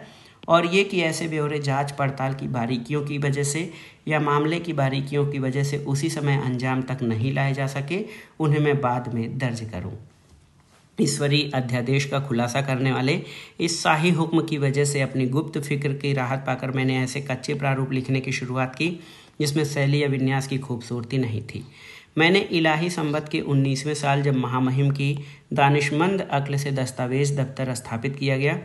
और ये कि ऐसे ब्यौरे जांच पड़ताल की बारीकियों की वजह से या मामले की बारीकियों की वजह से उसी समय अंजाम तक नहीं लाए जा सके, उन्हें मैं बाद में दर्ज करूं। ईश्वरीय अध्यादेश का खुलासा करने वाले इस शाही हुक्म की वजह से अपनी गुप्त फिक्र की राहत पाकर मैंने ऐसे कच्चे प्रारूप लिखने की शुरुआत की जिसमें शैली या विन्यास की खूबसूरती नहीं थी। मैंने इलाही संवत के 19वें साल जब महामहिम की दानिशमंद अक्ल से दस्तावेज दफ्तर स्थापित किया गया,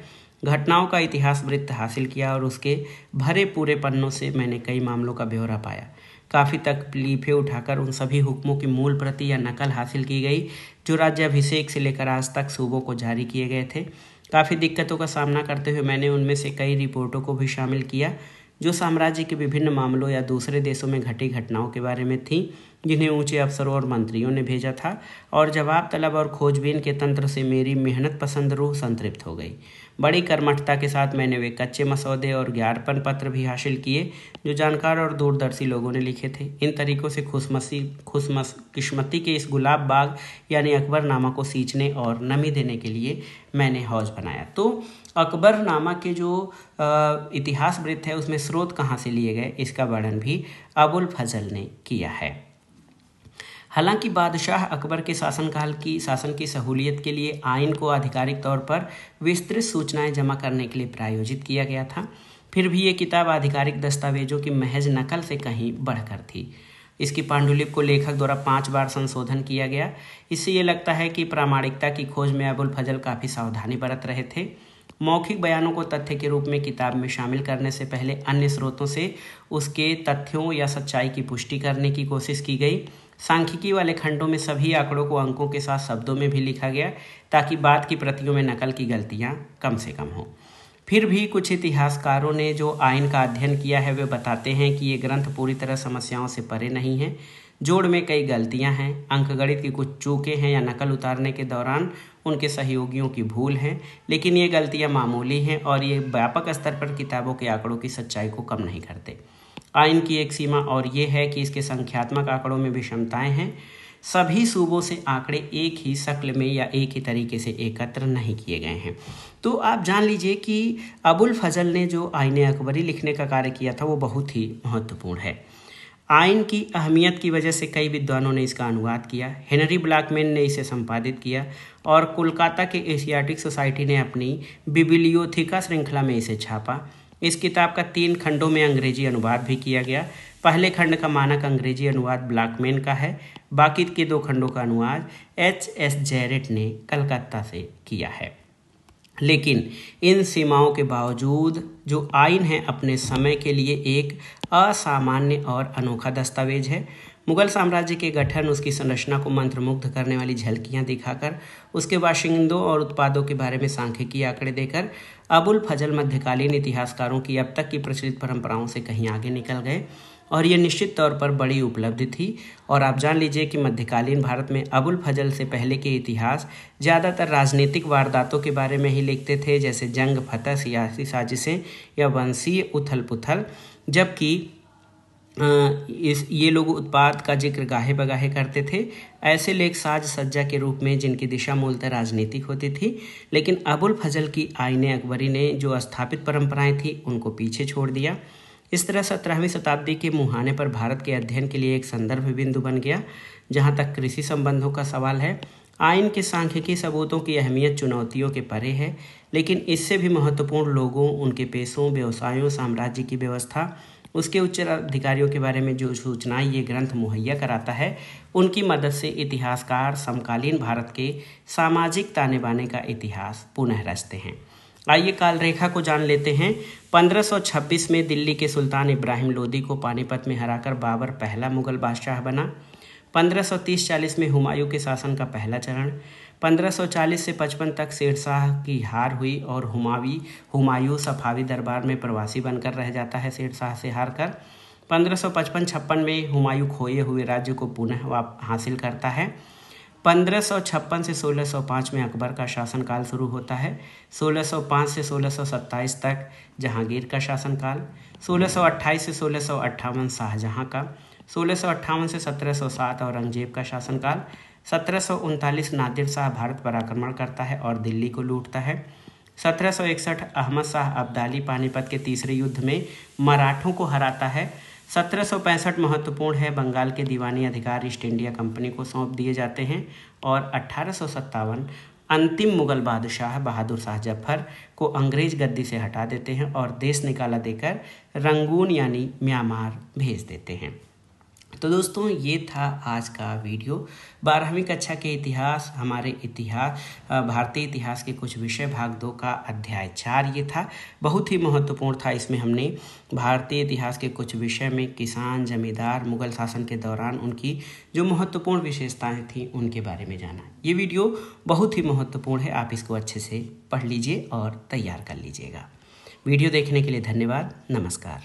घटनाओं का इतिहास वृत्त हासिल किया और उसके भरे पूरे पन्नों से मैंने कई मामलों का ब्यौरा पाया। काफ़ी तकलीफें उठाकर उन सभी हुक्मों की मूल प्रति या नकल हासिल की गई जो राज्याभिषेक से लेकर आज तक सूबों को जारी किए गए थे। काफ़ी दिक्कतों का सामना करते हुए मैंने उनमें से कई रिपोर्टों को भी शामिल किया जो साम्राज्य के विभिन्न मामलों या दूसरे देशों में घटी घटनाओं के बारे में थीं, जिन्हें ऊंचे अफसरों और मंत्रियों ने भेजा था। और जवाब तलब और खोजबीन के तंत्र से मेरी मेहनत पसंद रूह संतृप्त हो गई। बड़ी कर्मठता के साथ मैंने वे कच्चे मसौदे और ज्ञापन पत्र भी हासिल किए जो जानकार और दूरदर्शी लोगों ने लिखे थे। इन तरीकों से खुशकिस्मती के इस गुलाब बाग यानी अकबरनामा को सींचने और नमी देने के लिए मैंने हौज बनाया। तो अकबरनामा के जो इतिहास वृत्त है उसमें स्रोत कहाँ से लिए गए इसका वर्णन भी अबुल फजल ने किया है। हालांकि बादशाह अकबर के शासन की सहूलियत के लिए आइन को आधिकारिक तौर पर विस्तृत सूचनाएं जमा करने के लिए प्रायोजित किया गया था, फिर भी ये किताब आधिकारिक दस्तावेजों की महज नकल से कहीं बढ़कर थी। इसकी पांडुलिपि को लेखक द्वारा 5 बार संशोधन किया गया। इससे ये लगता है कि प्रामाणिकता की खोज में अबुल फजल काफ़ी सावधानी बरत रहे थे। मौखिक बयानों को तथ्य के रूप में किताब में शामिल करने से पहले अन्य स्रोतों से उसके तथ्यों या सच्चाई की पुष्टि करने की कोशिश की गई। सांख्यिकी वाले खंडों में सभी आंकड़ों को अंकों के साथ शब्दों में भी लिखा गया ताकि बाद की प्रतियों में नकल की गलतियां कम से कम हों। फिर भी कुछ इतिहासकारों ने जो आइन का अध्ययन किया है वे बताते हैं कि ये ग्रंथ पूरी तरह समस्याओं से परे नहीं है। जोड़ में कई गलतियां हैं, अंकगणित की कुछ चूकें हैं या नकल उतारने के दौरान उनके सहयोगियों की भूल है, लेकिन ये गलतियां मामूली हैं और ये व्यापक स्तर पर किताबों के आंकड़ों की सच्चाई को कम नहीं करते। आइन की एक सीमा और ये है कि इसके संख्यात्मक आंकड़ों में विषमताएं हैं। सभी सूबों से आंकड़े एक ही शक्ल में या एक ही तरीके से एकत्र नहीं किए गए हैं। तो आप जान लीजिए कि अबुल फजल ने जो आईने अकबरी लिखने का कार्य किया था वो बहुत ही महत्वपूर्ण है। आइन की अहमियत की वजह से कई विद्वानों ने इसका अनुवाद किया। हेनरी ब्लैकमैन ने इसे संपादित किया और कोलकाता के एशियाटिक सोसाइटी ने अपनी बिबिलियोथिका श्रृंखला में इसे छापा। इस किताब का 3 खंडों में अंग्रेजी अनुवाद भी किया गया। पहले खंड का मानक अंग्रेजी अनुवाद ब्लैकमैन का है, बाकी के 2 खंडों का अनुवाद H.S. जैरेट ने कलकत्ता से किया है। लेकिन इन सीमाओं के बावजूद जो आइन है अपने समय के लिए एक असामान्य और अनोखा दस्तावेज है। मुगल साम्राज्य के गठन, उसकी संरचना को मंत्रमुग्ध करने वाली झलकियां दिखाकर, उसके बाशिंदों और उत्पादों के बारे में सांख्यिकीय आंकड़े देकर अबुल फजल मध्यकालीन इतिहासकारों की अब तक की प्रचलित परंपराओं से कहीं आगे निकल गए और ये निश्चित तौर पर बड़ी उपलब्धि थी। और आप जान लीजिए कि मध्यकालीन भारत में अबुल फजल से पहले के इतिहास ज़्यादातर राजनीतिक वारदातों के बारे में ही लिखते थे, जैसे जंग, फतह, सियासी साजिशें या वंशीय उथल पुथल, जबकि ये लोग उत्पाद का जिक्र गाहे बगाहे करते थे। ऐसे लेख साज सज्जा के रूप में जिनकी दिशा मूलतः राजनीतिक होती थी। लेकिन अबुल फजल की आईने अकबरी ने जो स्थापित परंपराएं थी उनको पीछे छोड़ दिया। इस तरह 17वीं शताब्दी के मुहाने पर भारत के अध्ययन के लिए एक संदर्भ बिंदु बन गया। जहाँ तक कृषि संबंधों का सवाल है, आइन के सांख्यिकी सबूतों की अहमियत चुनौतियों के परे है, लेकिन इससे भी महत्वपूर्ण लोगों, उनके पेशों, व्यवसायों, साम्राज्य की व्यवस्था, उसके उच्च अधिकारियों के बारे में जो सूचनाएं ये ग्रंथ मुहैया कराता है, उनकी मदद से इतिहासकार समकालीन भारत के सामाजिक ताने बाने का इतिहास पुनः रचते हैं। आइए काल रेखा को जान लेते हैं। 1526 में दिल्ली के सुल्तान इब्राहिम लोदी को पानीपत में हराकर बाबर पहला मुगल बादशाह बना। 1530-40 में हुमायूं के शासन का पहला चरण। 1540 से 55 तक शेरशाह की हार हुई और हुमायूं सफावी दरबार में प्रवासी बनकर रह जाता है शेरशाह से हार कर। 1555-56 में हुमायूं खोए हुए राज्य को पुनः हासिल करता है। 1556 से 1605 में अकबर का शासनकाल शुरू होता है। 1605 से 1627 तक जहांगीर का शासनकाल। 1628 से 1658 शाहजहां का। 1658 से 1707 औरंगजेब का शासनकाल। 1739 नादिर शाह भारत पर आक्रमण करता है और दिल्ली को लूटता है। 1761 अहमद शाह अब्दाली पानीपत के तीसरे युद्ध में मराठों को हराता है। 1765 महत्वपूर्ण है, बंगाल के दीवानी अधिकार ईस्ट इंडिया कंपनी को सौंप दिए जाते हैं और 1857 अंतिम मुगल बादशाह बहादुर शाह जफर को अंग्रेज गद्दी से हटा देते हैं और देश निकाला देकर रंगून यानी म्यांमार भेज देते हैं। तो दोस्तों ये था आज का वीडियो। 12वीं कक्षा के इतिहास, हमारे इतिहास, भारतीय इतिहास के कुछ विषय भाग 2 का अध्याय 4 ये था। बहुत ही महत्वपूर्ण था। इसमें हमने भारतीय इतिहास के कुछ विषय में किसान, जमींदार, मुगल शासन के दौरान उनकी जो महत्वपूर्ण विशेषताएं थी उनके बारे में जाना। ये वीडियो बहुत ही महत्वपूर्ण है, आप इसको अच्छे से पढ़ लीजिए और तैयार कर लीजिएगा। वीडियो देखने के लिए धन्यवाद। नमस्कार।